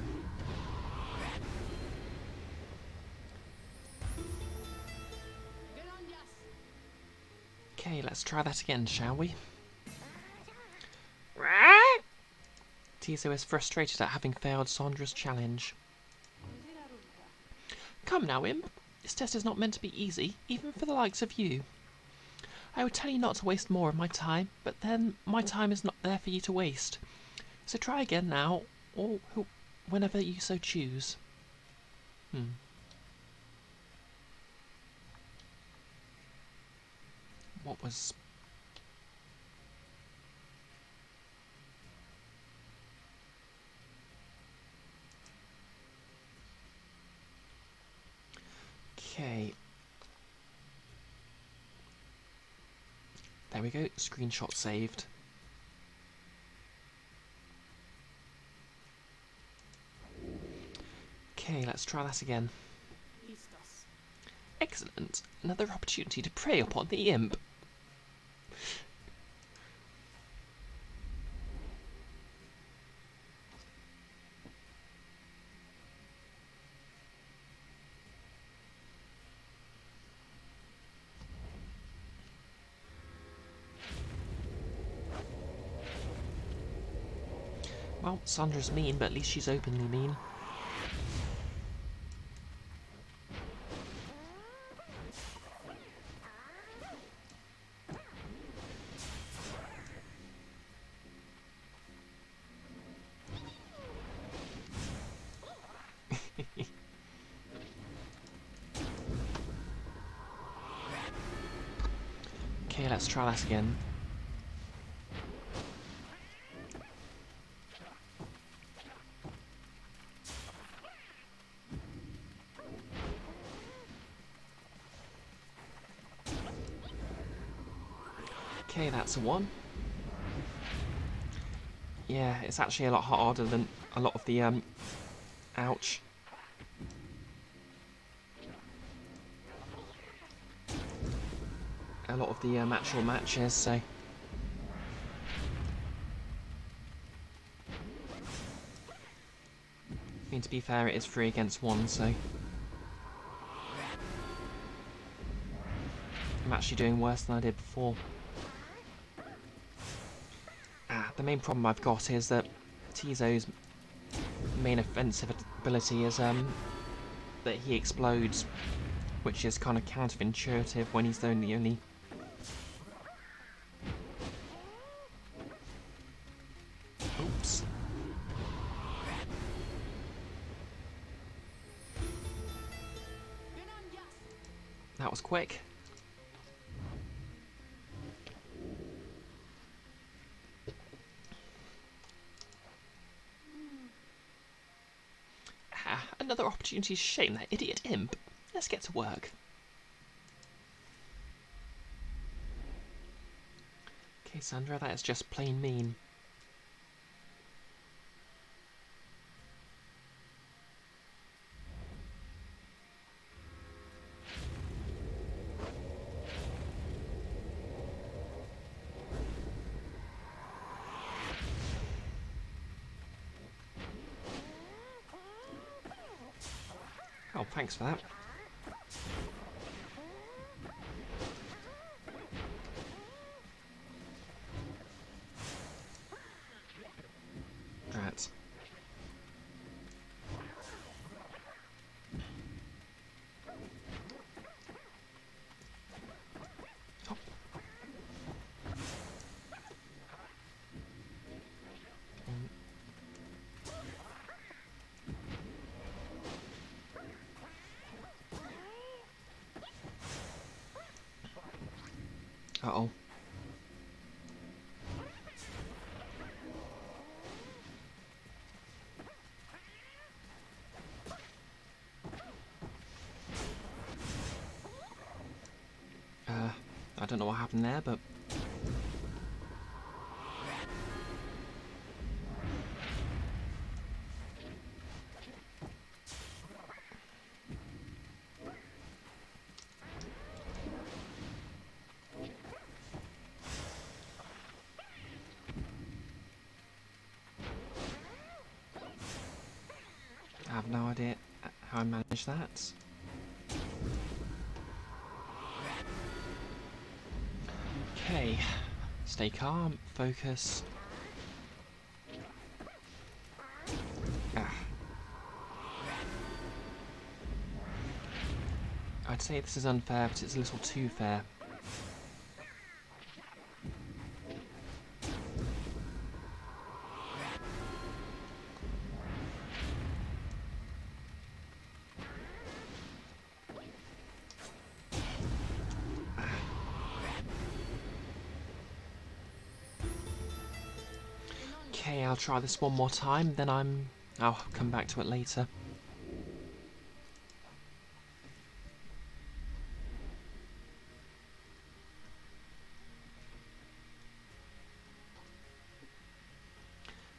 Okay, let's try that again, shall we? Tizo is frustrated at having failed Sandra's challenge. Come now, imp. This test is not meant to be easy, even for the likes of you. I would tell you not to waste more of my time, but then my time is not there for you to waste. So try again now, or whenever you so choose. What was... Okay. There we go, screenshot saved. Okay, let's try that again. Excellent! Another opportunity to prey upon the imp. Well, Sandra's mean, but at least she's openly mean. Okay, let's try that again. Okay, that's a 1. Yeah, it's actually a lot harder than a lot of the, ouch. A lot of the actual matches, so... I mean, to be fair, it is 3 against 1, so... I'm actually doing worse than I did before. The main problem I've got is that Tizo's main offensive ability is that he explodes, which is kind of counterintuitive when he's the only... Oops. That was quick. Another opportunity to shame that idiot imp. Let's get to work. Okay, Sandra, that is just plain mean. Oh, thanks for that. Right. Oh. Uh-oh. I don't know what happened there, but... I have no idea how I managed that. Okay, stay calm, focus. I'd say this is unfair, but it's a little too fair. Okay, I'll try this one more time, then I'll come back to it later.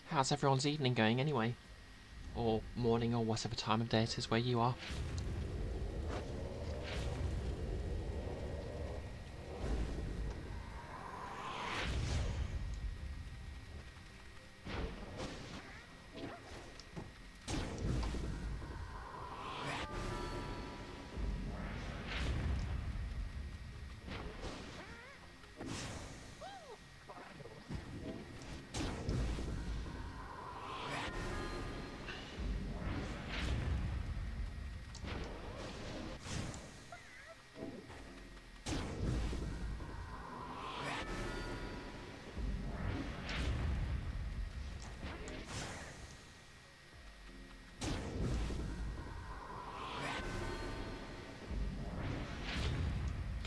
How's everyone's evening going anyway? Or morning, or whatever time of day it is where you are?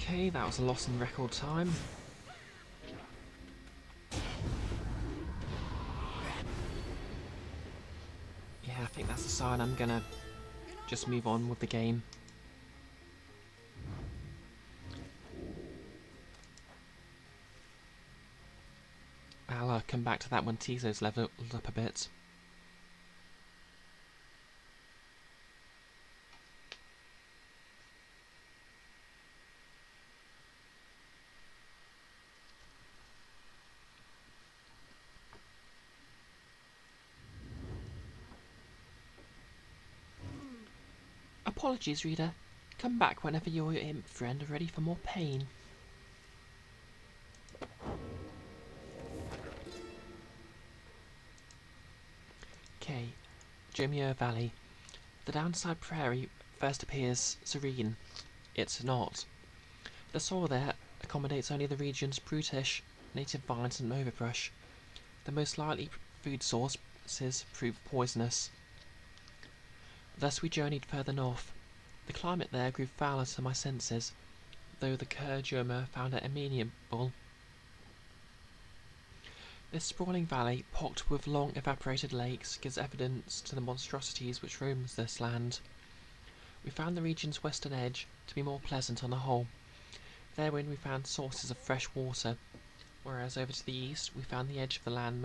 Okay, that was a loss in record time. decide I'm gonna just move on with the game. I'll come back to that when Tizo's leveled up a bit. Apologies, reader. Come back whenever your imp friend are ready for more pain. Okay, Jomio Valley. The downside prairie first appears serene. It's not. The soil there accommodates only the region's brutish native vines and overbrush. The most likely food sources prove poisonous. Thus we journeyed further north. The climate there grew fouler to my senses, though the Kerjoma found it amenable. This sprawling valley, pocked with long evaporated lakes, gives evidence to the monstrosities which roams this land. We found the region's western edge to be more pleasant on the whole. Therein we found sources of fresh water, whereas over to the east we found the edge of the land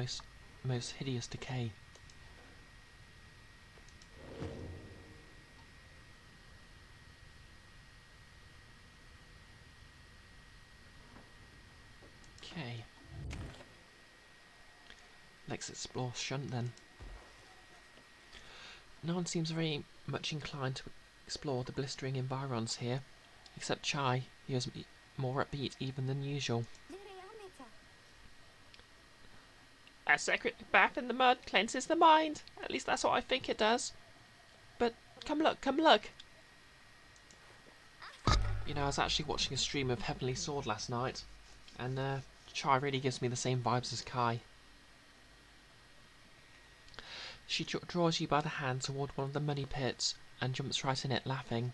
most hideous decay. Okay. Let's explore Shunt then. No one seems very much inclined to explore the blistering environs here, except Chai, who is more upbeat even than usual. A sacred bath in the mud cleanses the mind. At least that's what I think it does. But come look, come look. You know, I was actually watching a stream of Heavenly Sword last night, and Chai really gives me the same vibes as Kai. She draws you by the hand toward one of the muddy pits and jumps right in it, laughing.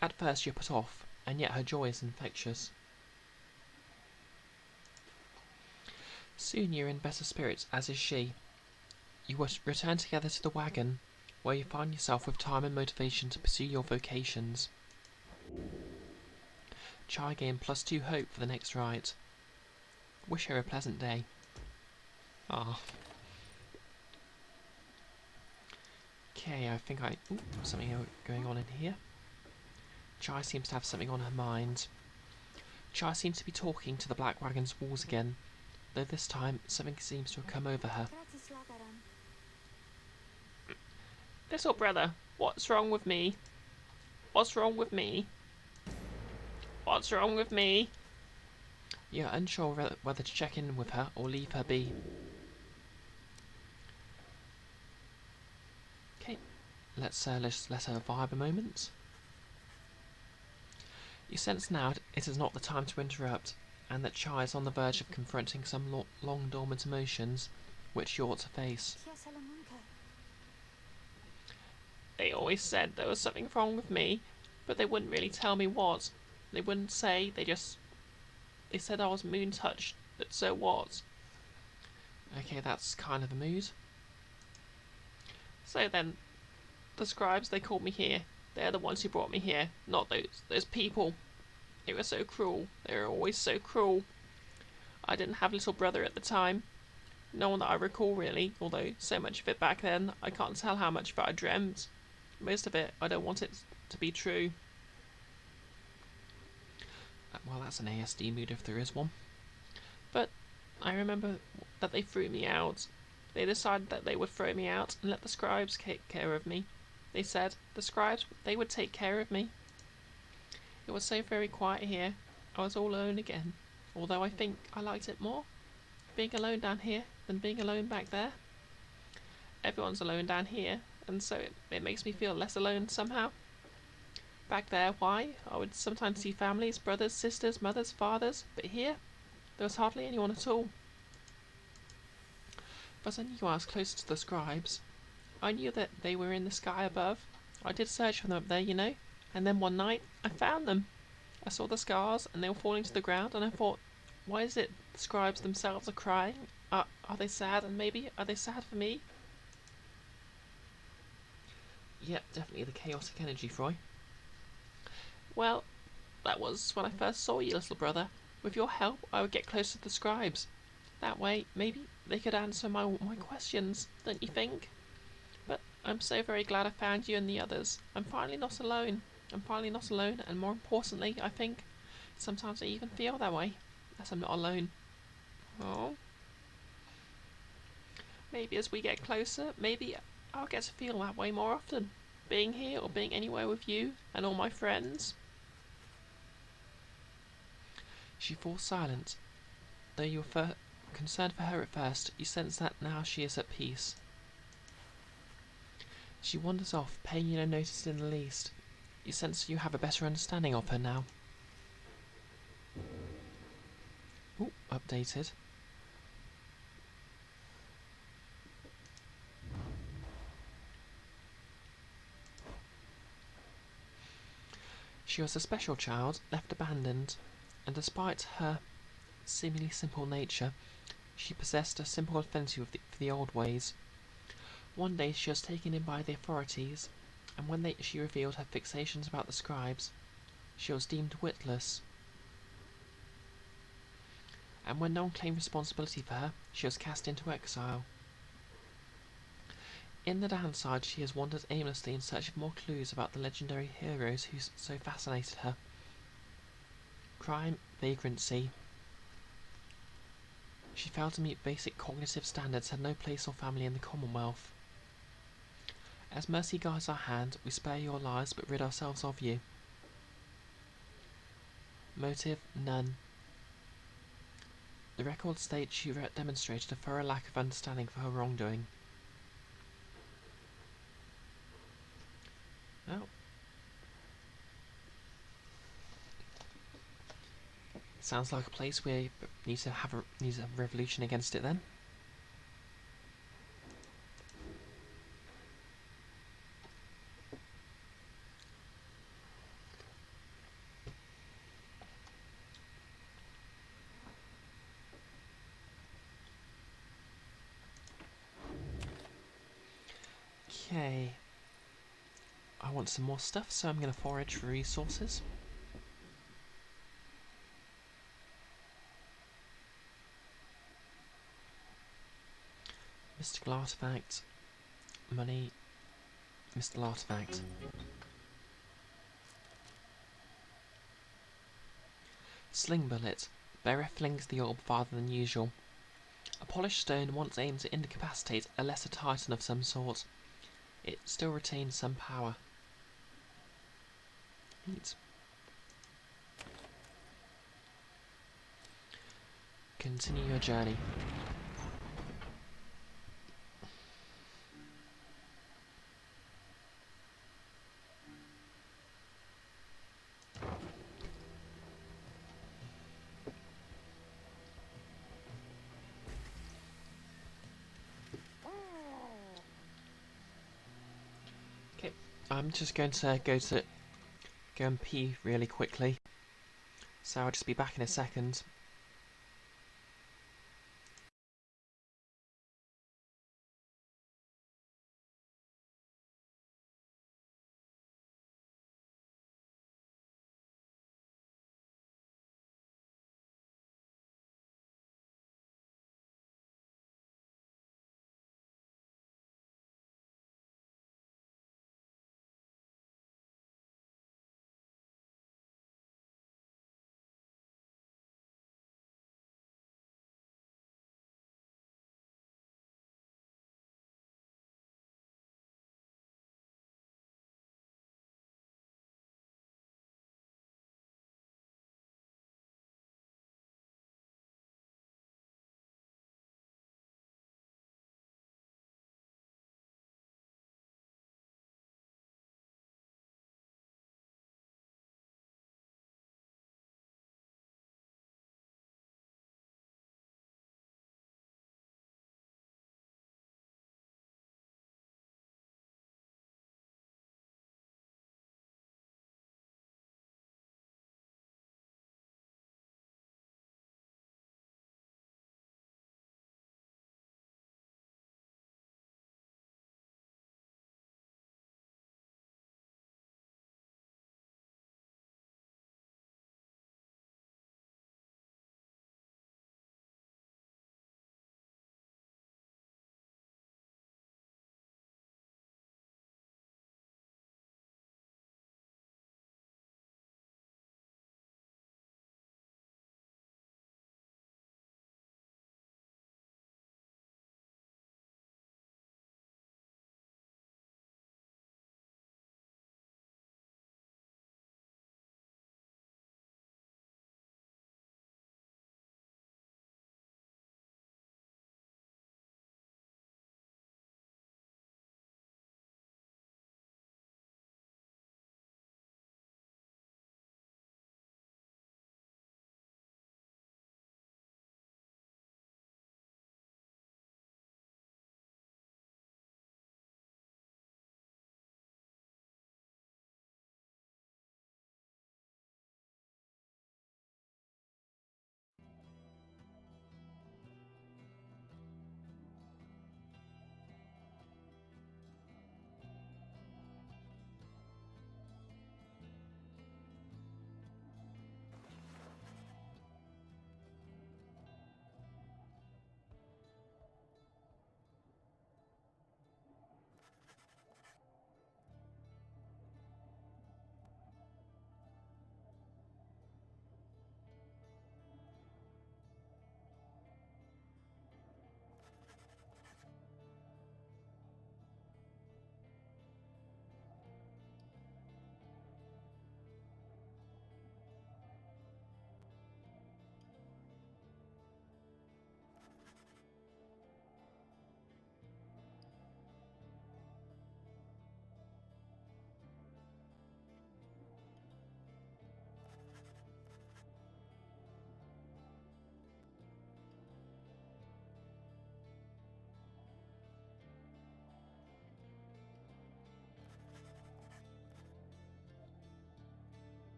At first you're put off, and yet her joy is infectious. Soon you're in better spirits, as is she. You return together to the wagon, where you find yourself with time and motivation to pursue your vocations. Chai gain +2 hope for the next rite. Wish her a pleasant day. Ah. Okay, I think ooh, something going on in here. Chai seems to have something on her mind. Chai seems to be talking to the black wagon's walls again, though this time something seems to have come over her. Little brother, what's wrong with me? What's wrong with me? What's wrong with me? You're unsure whether to check in with her or leave her be. Okay, let's let her vibe a moment. You sense now it is not the time to interrupt, and that Chai is on the verge of confronting some long dormant emotions, which you ought to face. They always said there was something wrong with me, but they wouldn't really tell me what. They wouldn't say, they said I was moon-touched, but so what? Okay, that's kind of the mood. So then, the scribes, they called me here. They're the ones who brought me here, not those people. They were so cruel. They were always so cruel. I didn't have little brother at the time. No one that I recall, really, although so much of it back then, I can't tell how much of it I dreamt. Most of it, I don't want it to be true. Well, that's an ASD mood if there is one. But I remember that they threw me out. They decided that they would throw me out and let the scribes take care of me. They said the scribes, they would take care of me. It was so very quiet here. I was all alone again, although I think I liked it more, being alone down here than being alone back there. Everyone's alone down here, and so it makes me feel less alone somehow. Back there, why? I would sometimes see families, brothers, sisters, mothers, fathers, but here, there was hardly anyone at all. But I knew I was closer to the scribes. I knew that they were in the sky above. I did search for them up there, you know, and then one night, I found them. I saw the scars, and they were falling to the ground, and I thought, why is it the scribes themselves are crying? Are they sad, and maybe, are they sad for me? Yep, definitely the chaotic energy, Froy. Well, that was when I first saw you, little brother. With your help, I would get closer to the scribes. That way, maybe they could answer my questions, don't you think? But I'm so very glad I found you and the others. I'm finally not alone. And more importantly, I think, sometimes I even feel that way, that I'm not alone. Oh. Maybe as we get closer, maybe I'll get to feel that way more often. Being here or being anywhere with you and all my friends. She falls silent. Though you were concerned for her at first, you sense that now she is at peace. She wanders off, paying you no notice in the least. You sense you have a better understanding of her now. Ooh, updated. She was a special child, left abandoned, and despite her seemingly simple nature, she possessed a simple affinity for the old ways. One day she was taken in by the authorities, and when she revealed her fixations about the scribes, she was deemed witless. And when no one claimed responsibility for her, she was cast into exile. In the downside, she has wandered aimlessly in search of more clues about the legendary heroes who so fascinated her. Crime, vagrancy. She failed to meet basic cognitive standards, had no place or family in the Commonwealth. As mercy guides our hand, we spare your lives but rid ourselves of you. Motive, none. The record states she demonstrated a thorough lack of understanding for her wrongdoing. Oh. Sounds like a place where needs a revolution against it then. Okay. I want some more stuff, so I'm going to forage for resources. Mystical artifact. Money. Mystical artifact. Sling bullet. Bearer flings the orb farther than usual. A polished stone once aimed to incapacitate a lesser titan of some sort. It still retains some power. Neat. Continue your journey. Okay, I'm just going to go and pee really quickly. So I'll just be back in a second.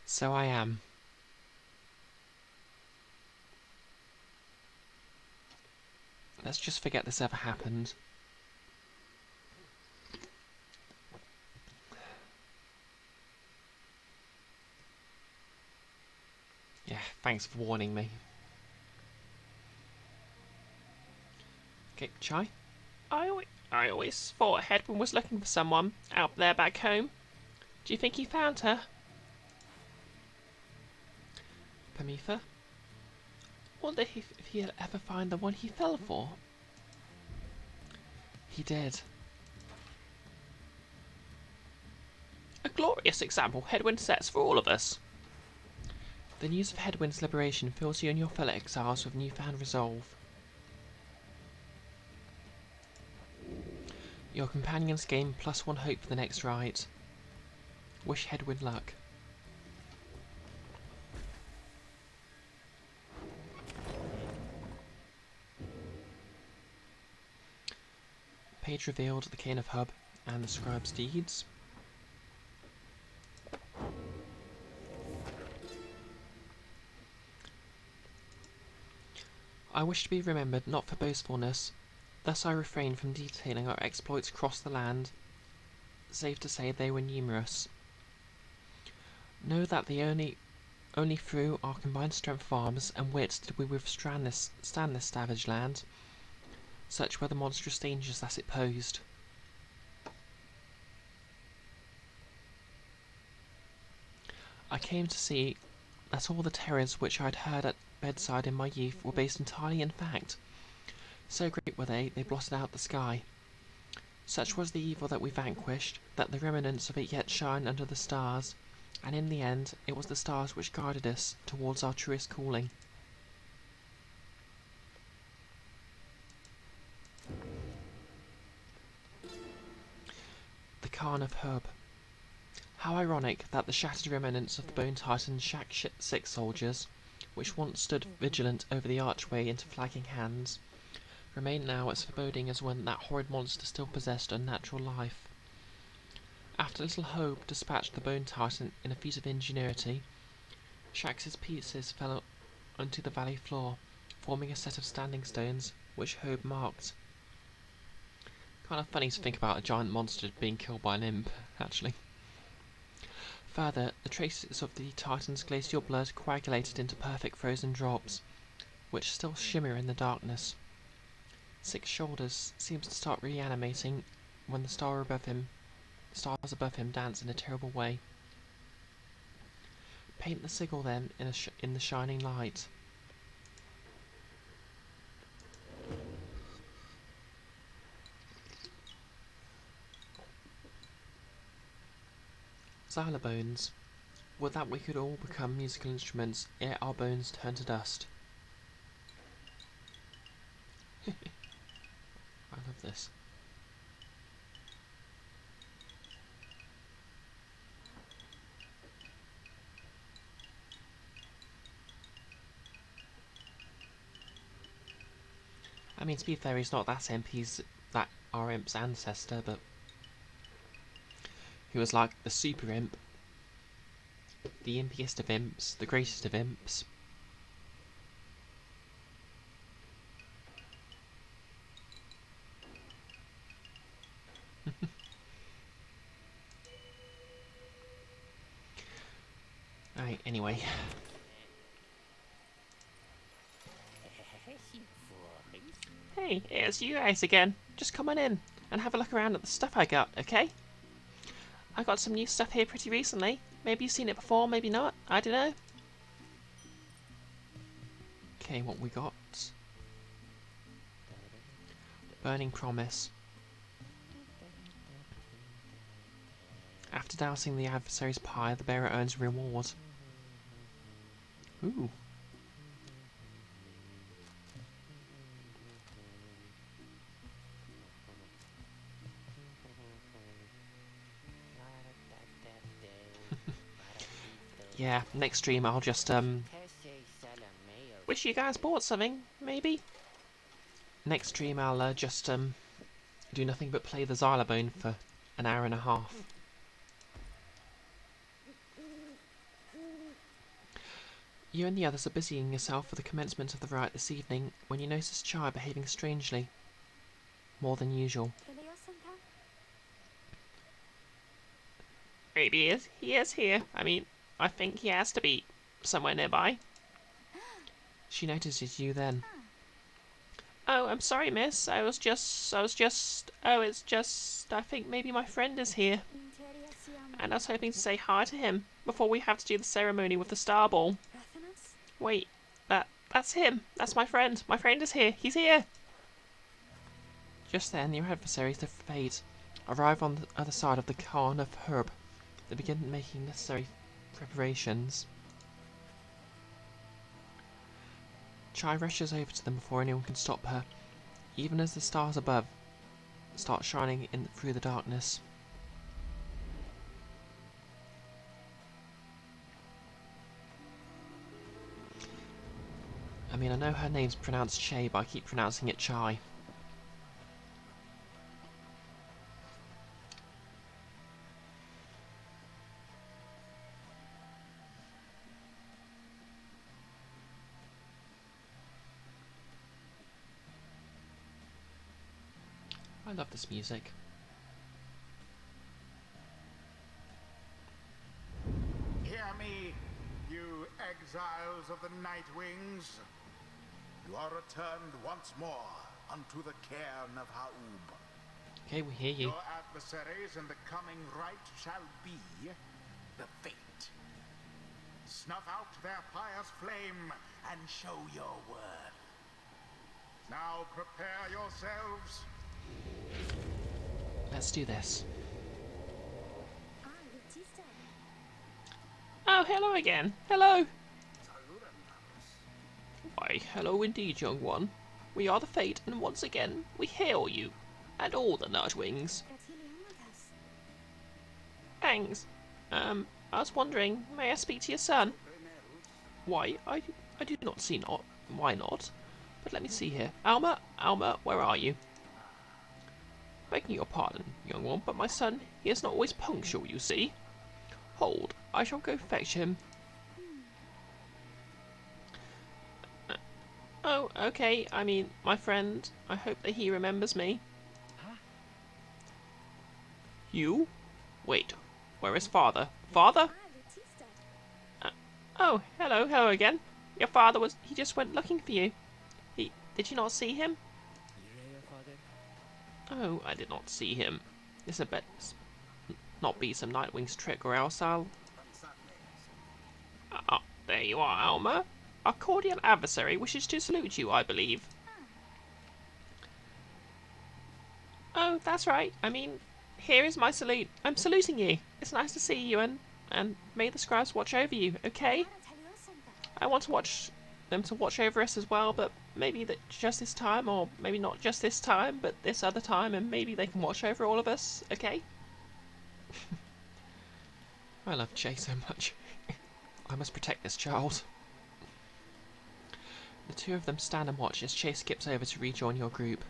So I am. Let's just forget this ever happened. Yeah, thanks for warning me. Okay, Chai? I always thought Hedwin was looking for someone out there back home. Do you think he found her? Pamitha? Wonder if he'll ever find the one he fell for. He did. A glorious example Hedwin sets for all of us. The news of Hedwin's liberation fills you and your fellow exiles with newfound resolve. Your companions gain +1 hope for the next rite. Wish Hedwin luck. Page revealed the Cane of Hub and the Scribe's deeds. I wish to be remembered not for boastfulness, thus I refrain from detailing our exploits across the land, save to say they were numerous. Know that the only through our combined strength of arms and wit did we withstand this savage land. Such were the monstrous dangers that it posed. I came to see that all the terrors which I had heard at bedside in my youth were based entirely in fact. So great were they blotted out the sky. Such was the evil that we vanquished, that the remnants of it yet shine under the stars, and in the end it was the stars which guided us towards our truest calling. The Khan of Hub. How ironic that the shattered remnants of the Bone Titan's Shack 6 soldiers, which once stood vigilant over the archway into flagging hands, remain now as foreboding as when that horrid monster still possessed unnatural life. After little Hobe dispatched the Bone Titan in a feat of ingenuity, Shax's pieces fell onto the valley floor, forming a set of standing stones, which Hobe marked. Kind of funny to think about a giant monster being killed by an imp, actually. Further, the traces of the Titan's glacial blood coagulated into perfect frozen drops, which still shimmer in the darkness. 6 shoulders seems to start reanimating when the stars above him dance in a terrible way. Paint the sigil then in the shining light. Xylobones. Would that we could all become musical instruments ere our bones turn to dust. I love this. I mean, to be fair, he's not that imp, he's our imp's ancestor, but he was like the super imp, the impiest of imps, the greatest of imps. Right, anyway. Hey, it's you guys again. Just come on in and have a look around at the stuff I got, okay? I got some new stuff here pretty recently. Maybe you've seen it before, maybe not. I don't know. Okay, what we got? Burning Promise. After dousing the adversary's pyre, the bearer earns a reward. Ooh. Yeah, next stream I'll just Wish you guys bought something, maybe? next stream I'll just do nothing but play the xylophone for an hour and a half. You and the others are busying yourself for the commencement of the rite this evening when you notice Chai behaving strangely. More than usual. Maybe he is here. I mean, I think he has to be somewhere nearby. She notices you then. Oh, I'm sorry, miss. I was just, it's just, I think maybe my friend is here. And I was hoping to say hi to him before we have to do the ceremony with the star ball. Wait, that's him. That's my friend. My friend is here. He's here. Just then, your adversaries, the Fate, arrive on the other side of the Khan of Herb. They begin making necessary preparations. Chai rushes over to them before anyone can stop her, even as the stars above start shining through the darkness. I mean, I know her name's pronounced Che, but I keep pronouncing it Chai. I love this music. Hear me, you exiles of the Night Wings. You are returned once more unto the cairn of Ha'ub. Okay, we hear you. Your adversaries in the coming rite shall be the Fate. Snuff out their pious flame and show your worth. Now prepare yourselves. Let's do this. Oh, hello again. Hello. Why, hello indeed, young one. We are the Fate, and once again, we hail you, and all the Nightwings. Thanks. I was wondering, may I speak to your son? Why, I do not see not. Why not? But let me see here. Alma, where are you? Begging your pardon, young one, but my son, he is not always punctual, you see. Hold, I shall go fetch him. Oh, okay, I mean, my friend, I hope that he remembers me. You? Wait, where is father? Father? Oh, hello again. Your father he just went looking for you. Did you not see him? Oh, I did not see him. This had better not be some Nightwing's trick, or else I'll... there you are, Alma. Our cordial adversary wishes to salute you, I believe. Oh, that's right. I mean, here is my salute. I'm saluting you. It's nice to see you, and may the scribes watch over you, okay? I want them to watch over us as well, but maybe just this time, or maybe not just this time, but this other time, and maybe they can watch over all of us, okay? I love Che so much. I must protect this child. The two of them stand and watch as Che skips over to rejoin your group.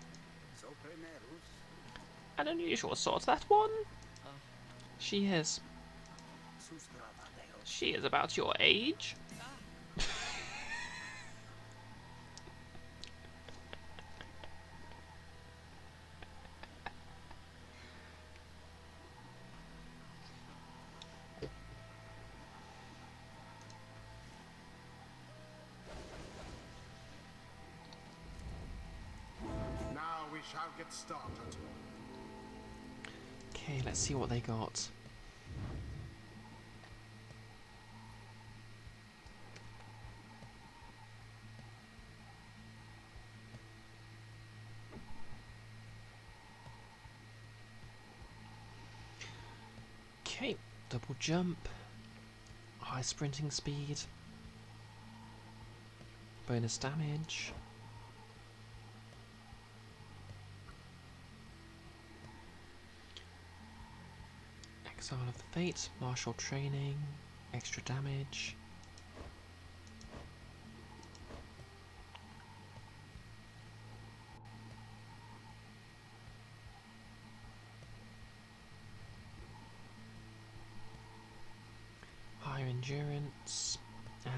An unusual sort, that one? She is. She is about your age? Now we shall get started. Okay, let's see what they got. Okay, double jump, high sprinting speed, bonus damage, Exile of the Fates, martial training, extra damage, higher endurance,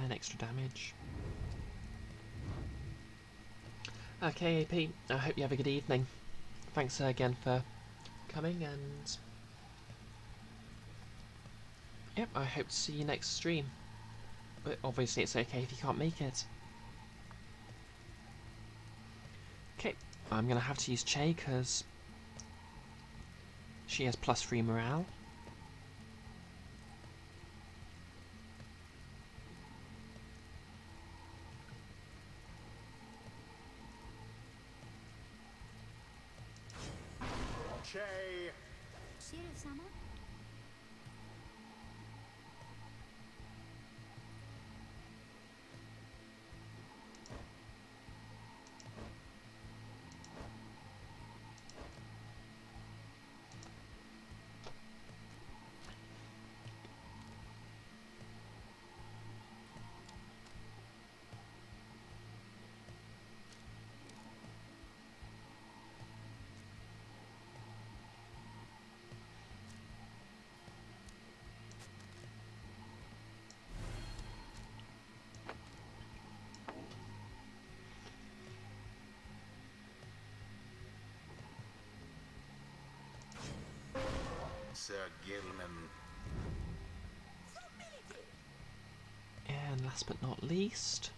10 extra damage. Okay, AP, I hope you have a good evening. Thanks again for coming, and yep, I hope to see you next stream. But obviously it's okay if you can't make it. Okay, I'm gonna have to use Che because she has +3 morale. Che. Shiru-sama? Sir Gilman. And last but not least,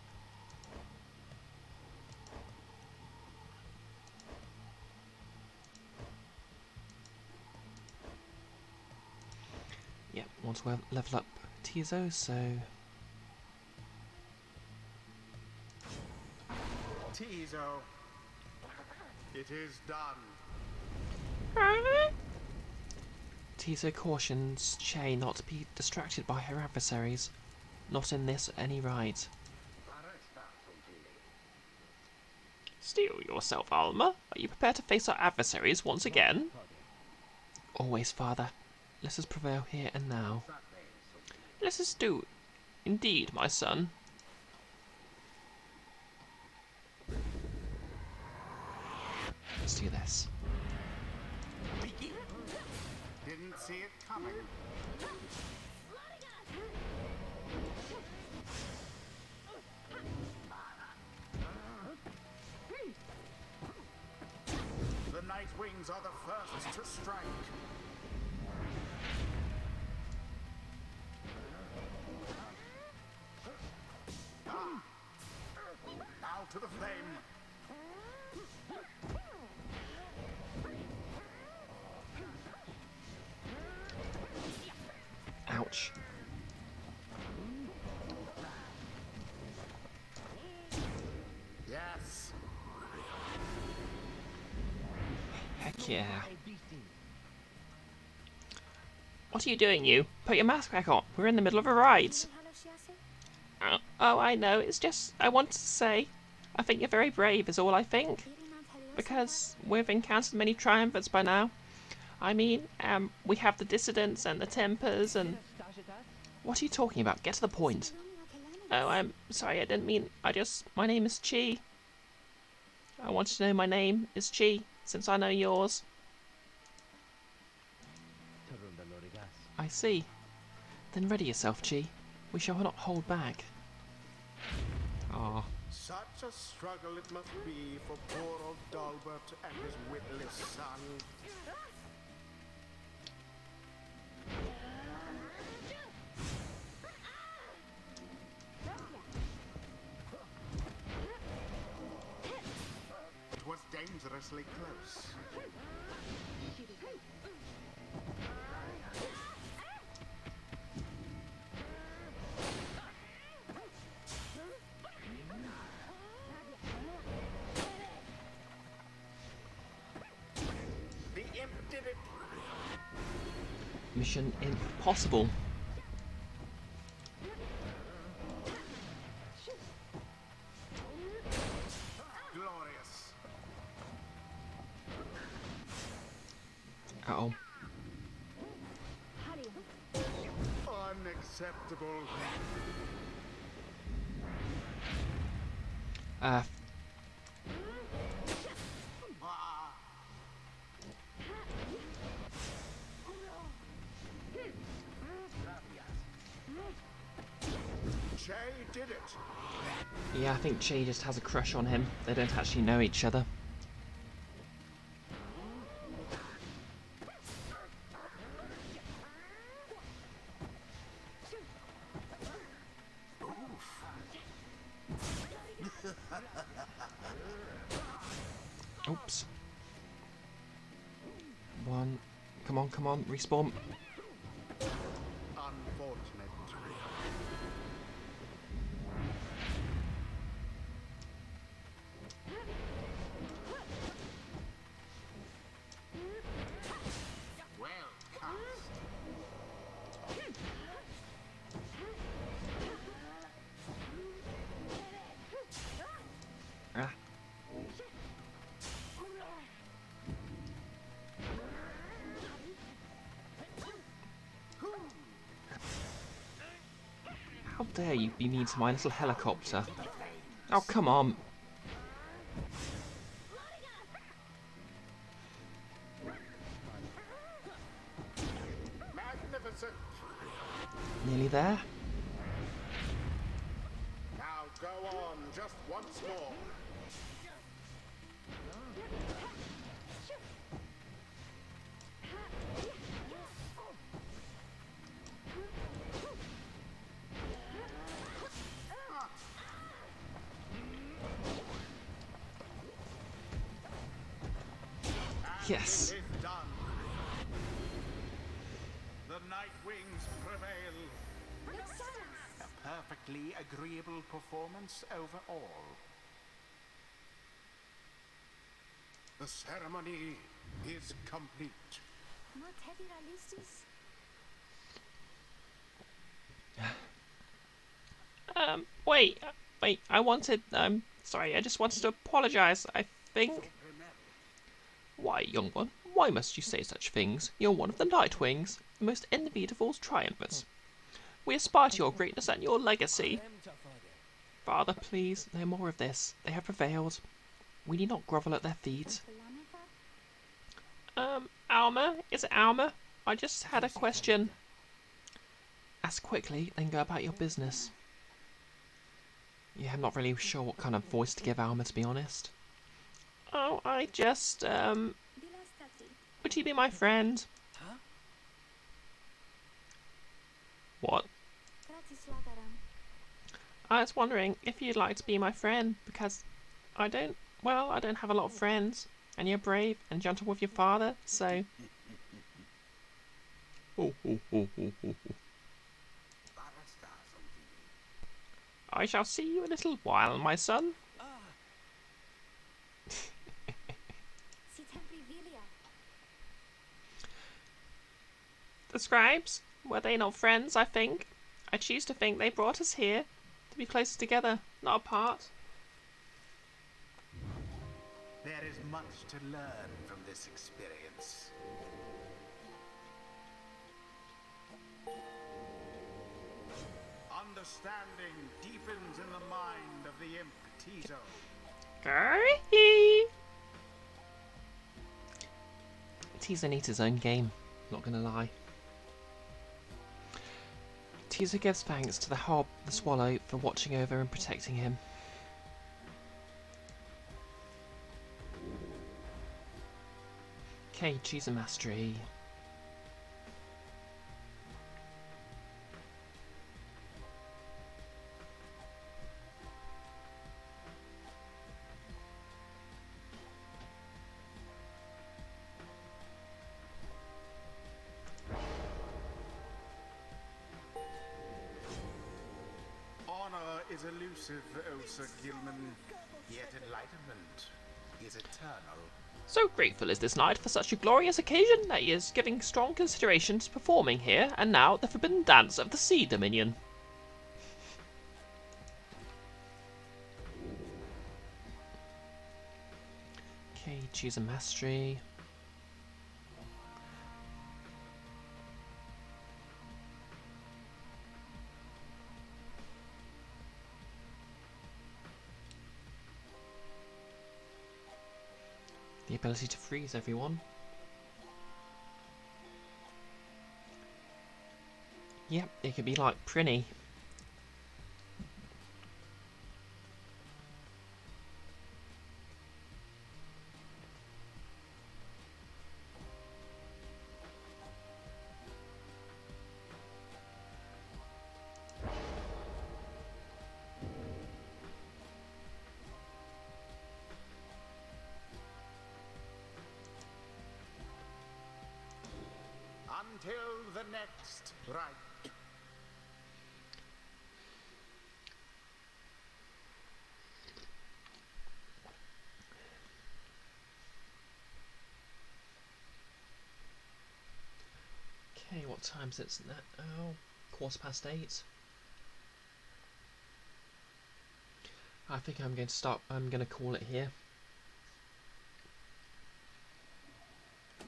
yep, want to level up Tizo, so Tizo. It is done. Tizo cautions Che not to be distracted by her adversaries. Not in this at any rate. Steel yourself, Alma. Are you prepared to face our adversaries once again? Always, father. Let us prevail here and now. Let us do. Indeed, my son. Let's do this. Didn't see it coming. The Night Wings are the first to strike. Now to the flame. Ouch. Yes. Heck yeah. What are you doing, you? Put your mask back on. We're in the middle of a ride. Oh, I know. It's just, I wanted to say, I think you're very brave is all I think. Because we've encountered many triumphants by now. I mean, we have the dissidents and the tempers and... What are you talking about? Get to the point. Oh, I'm sorry, I didn't mean... my name is Chi. I wanted to know my name is Chi, since I know yours. I see. Then ready yourself, Chi. We shall not hold back. Ah. Such a struggle it must be for poor old Dalbert and his witless son. It was dangerously close. The imp did it. Mission impossible. Glorious. Uh-oh. Unacceptable. Uh, Che did it. Yeah, I think Che just has a crush on him. They don't actually know each other. Oops. One. Come on, come on, respawn. Unfortunate. Well cast. Ah. How dare you be mean to my little helicopter? Oh, come on. Magnificent. Nearly there. Now go on, just once more. Yes. It is done. The Night Wings prevail. A perfectly agreeable performance overall. The ceremony is complete. Not heavy realistic. Wait, I wanted, sorry, I just wanted to apologise, I think. Why, young one, why must you say such things? You're one of the Nightwings, the most envied of all triumphants. We aspire to your greatness and your legacy. Father, please, no more of this. They have prevailed. We need not grovel at their feet. Alma? Is it Alma? I just had a question. Ask quickly, then go about your business. Yeah, I'm not really sure what kind of voice to give Alma, to be honest. Oh, I just, would you be my friend? Huh? What? I was wondering if you'd like to be my friend, because I don't have a lot of friends, and you're brave and gentle with your father, so... I shall see you in a little while, my son. The scribes? Were they not friends, I think? I choose to think they brought us here to be closer together, not apart. There is much to learn from this experience. Understanding deepens in the mind of the imp Tizo. Teaser needs his own game, not gonna lie. Teaser gives thanks to the Hob, the Swallow, for watching over and protecting him. Okay, choose a mastery. Honor is elusive, O Sir Gilman, yet enlightenment is eternal. So grateful is this knight for such a glorious occasion that he is giving strong consideration to performing here and now the forbidden dance of the Sea Dominion. Okay, choose a mastery. The ability to freeze everyone. Yep, it could be like Prinny. until the next rite. Okay, what time is it now? Oh, 8:15. I think I'm going to stop. I'm going to call it here.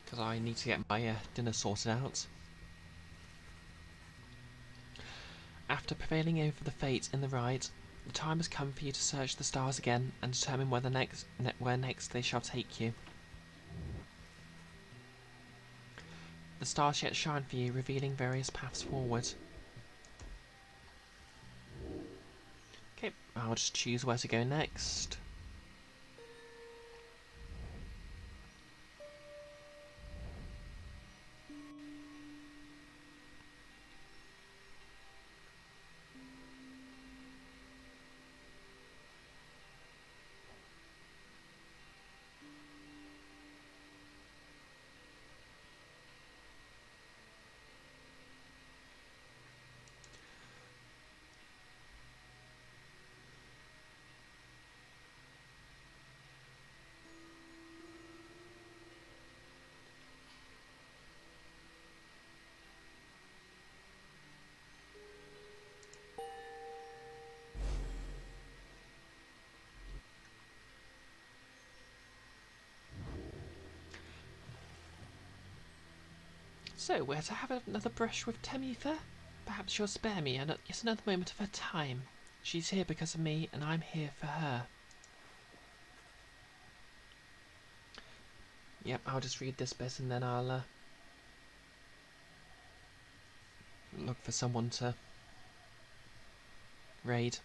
Because I need to get my dinner sorted out. After prevailing over the fate in the ride, the time has come for you to search the stars again and determine where next they shall take you. The stars yet shine for you, revealing various paths forward. Okay, I'll just choose where to go next. So, we're to have another brush with Tamifa? Perhaps she'll spare me and yet another moment of her time. She's here because of me, and I'm here for her. Yep, I'll just read this bit and then I'll look for someone to raid.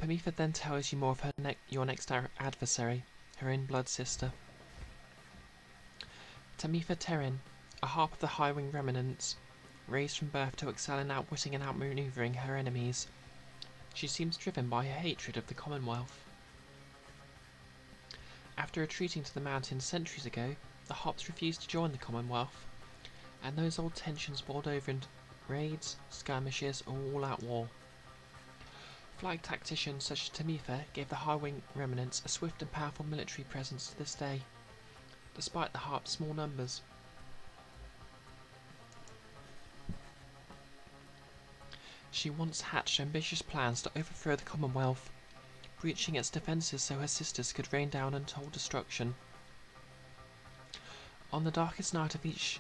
Tamifa then tells you more of her your next adversary, her own blood sister. Tamifa Terrin, a harp of the High Wing remnants, raised from birth to excel in outwitting and outmaneuvering her enemies. She seems driven by her hatred of the Commonwealth. After retreating to the mountains centuries ago, the Hops refused to join the Commonwealth, and those old tensions boiled over into raids, skirmishes, or all-out war. Flag tacticians such as Tamifa gave the High Wing remnants a swift and powerful military presence to this day, despite the Harp's small numbers. She once hatched ambitious plans to overthrow the Commonwealth, breaching its defences so her sisters could rain down untold destruction. On the darkest night of each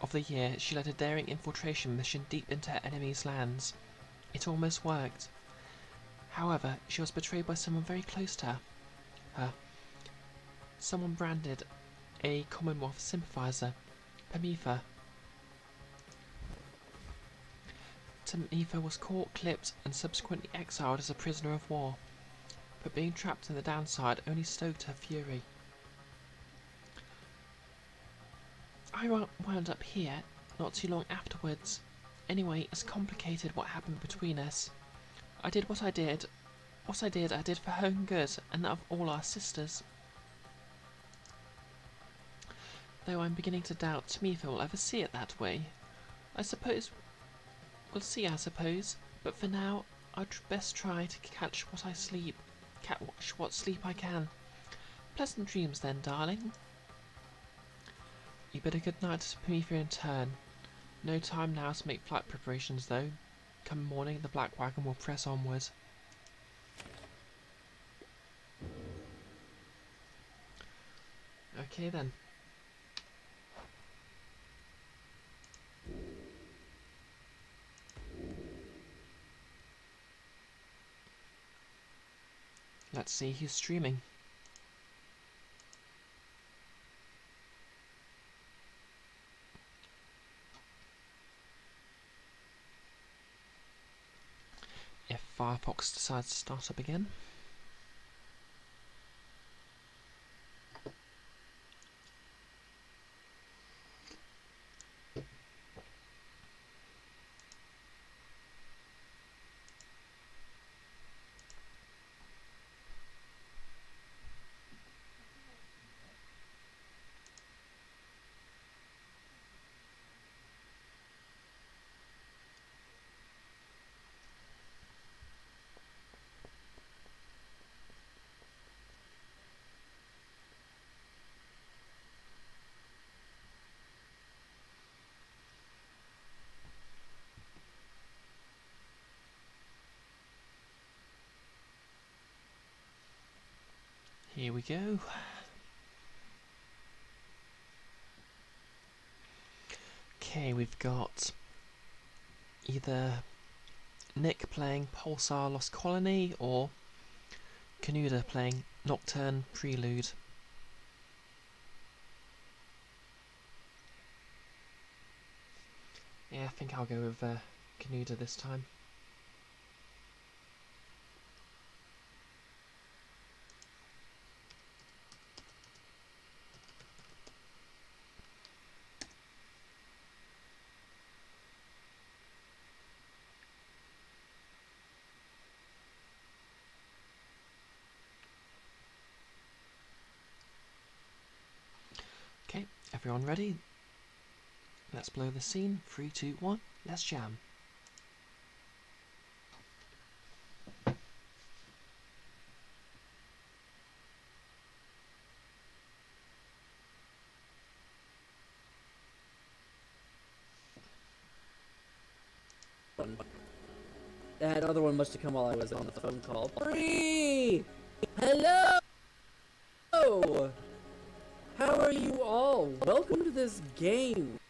of the year, she led a daring infiltration mission deep into her enemy's lands. It almost worked. However, she was betrayed by someone very close to her. Someone branded a Commonwealth sympathiser, Tamifa. Tamifa was caught, clipped, and subsequently exiled as a prisoner of war, but being trapped in the downside only stoked her fury. I wound up here not too long afterwards. Anyway, it's complicated what happened between us. I did what I did. I did for her own good and that of all our sisters. Though I'm beginning to doubt Tamifa will ever see it that way. I suppose we'll see, but for now, I'd best try to catch what sleep I can. Pleasant dreams then, darling. You bid a good night to Tamifa in turn. No time now to make flight preparations, though. Come morning, the black wagon will press onward. Okay then. Let's see who's streaming. If Firefox decides to start up again. we go. Okay, we've got either Nick playing Pulsar Lost Colony or Canuda playing Nocturne Prelude. Yeah, I think I'll go with Canuda this time. Okay, everyone ready? Let's blow the scene. 3, 2, 1, let's jam. That other one must have come while I was on the phone call. Bree! Hello! How are you all? Welcome to this game.